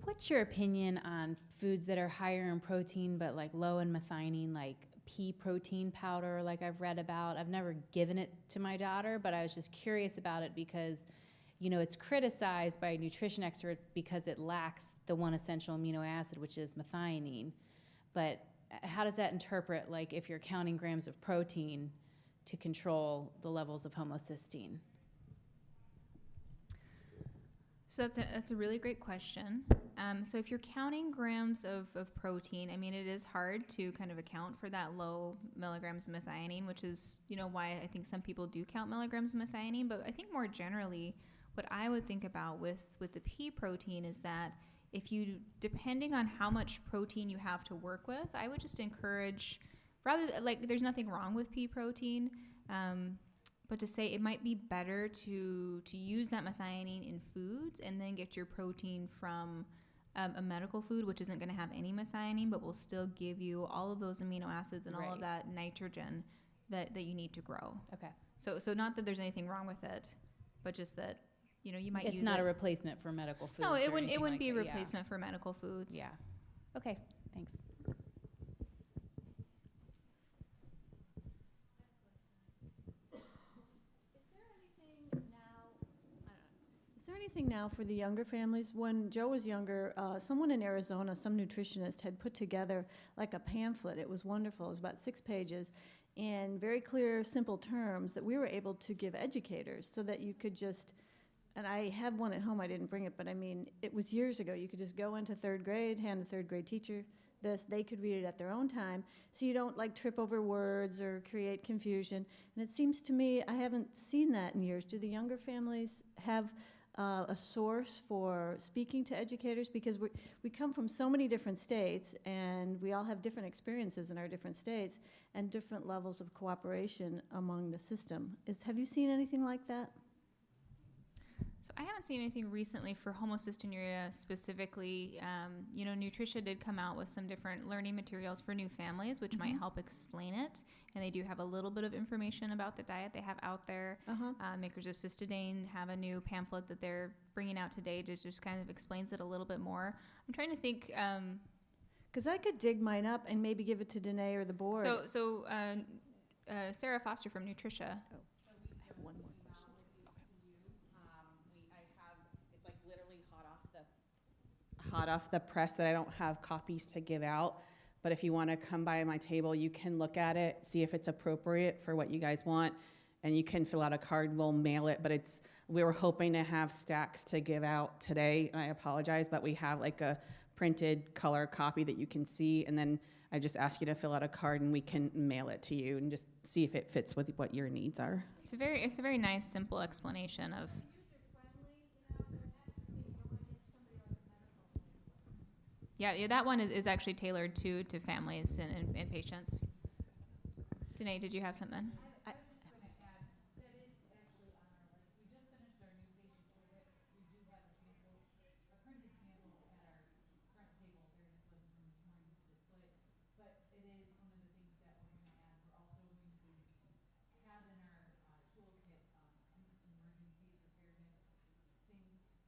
What's your opinion on foods that are higher in protein but low in methionine, like pea protein powder, like I've read about? I've never given it to my daughter, but I was just curious about it because, it's criticized by nutrition experts because it lacks the one essential amino acid, which is methionine. But how does that interpret, if you're counting grams of protein to control the levels of homocysteine? So that's a really great question. So if you're counting grams of protein, I mean, it is hard to kind of account for that low milligrams of methionine, which is, why I think some people do count milligrams of methionine. But I think more generally, what I would think about with the pea protein is that if you, depending on how much protein you have to work with, I would just encourage, like there's nothing wrong with pea protein, but to say it might be better to use that methionine in foods and then get your protein from a medical food, which isn't going to have any methionine, but will still give you all of those amino acids and all of that nitrogen that you need to grow. Okay. So not that there's anything wrong with it, but just that, you might use it. It's not a replacement for medical foods. No, it or wouldn't. It anything wouldn't like be a that, yeah. replacement for medical foods. Yeah. Okay. Thanks. Is there anything now for the younger families? When Joe was younger, someone in Arizona, some nutritionist, had put together like a pamphlet. It was wonderful. It was about 6 pages in very clear, simple terms that we were able to give educators so that you could just, and I have one at home, I didn't bring it, but I mean, it was years ago. You could just go into 3rd grade, hand the 3rd grade teacher this, they could read it at their own time, so you don't like trip over words or create confusion. And it seems to me, I haven't seen that in years. Do the younger families have a source for speaking to educators? Because we come from so many different states, and we all have different experiences in our different states and different levels of cooperation among the system. Have you seen anything like that? So I haven't seen anything recently for homocystinuria specifically. Nutritia did come out with some different learning materials for new families, which might help explain it. And they do have a little bit of information about the diet they have out there. Makers of Cystidane have a new pamphlet that they're bringing out today that just kind of explains it a little bit more. I'm trying to think. Because I could dig mine up and maybe give it to Danae or the board. So Sarah Foster from Nutritia. I have one more. It's like literally hot off the press that I don't have copies to give out. But if you want to come by my table, you can look at it, see if it's appropriate for what you guys want, and you can fill out a card. We'll mail it, but we were hoping to have stacks to give out today, and I apologize, but we have like a printed color copy that you can see, and then I just ask you to fill out a card, and we can mail it to you and just see if it fits with what your needs are. It's a very nice, simple explanation of. Yeah, that one is actually tailored to families and patients. Danae, did you have something?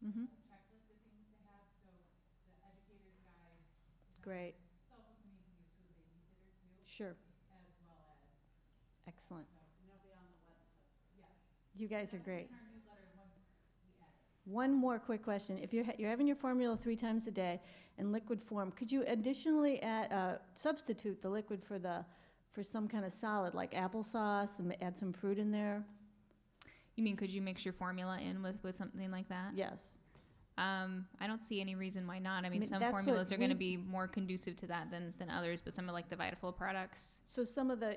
Checklist of things to have, so the educator's guide. Great. It's also something you can give to a babysitter too. Sure. As well as. Excellent. So, and it'll be on the website. Yes. You guys are great. In our newsletter once we add it. One more quick question. If you're having your formula 3 times a day in liquid form, could you additionally substitute the liquid for some kind of solid, like applesauce, and add some fruit in there? You mean could you mix your formula in with something like that? Yes. I don't see any reason why not. I mean, some that's what formulas are going to be more conducive to that than others, but some of like the VitaFlow products. So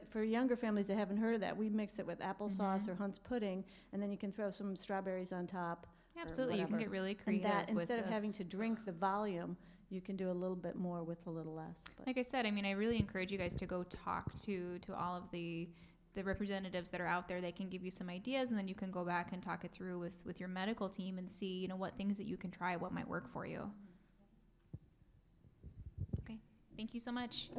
for younger families that haven't heard of that, we mix it with applesauce or Hunt's pudding, and then you can throw some strawberries on top. Absolutely, you can get really creative And that, with instead of having this. to drink the volume, you can do a little bit more with a little less. But Like I said, I mean, I really encourage you guys to go talk to all of the representatives that are out there. They can give you some ideas, and then you can go back and talk it through with your medical team and see, what things that you can try, what might work for you. Okay, thank you so much.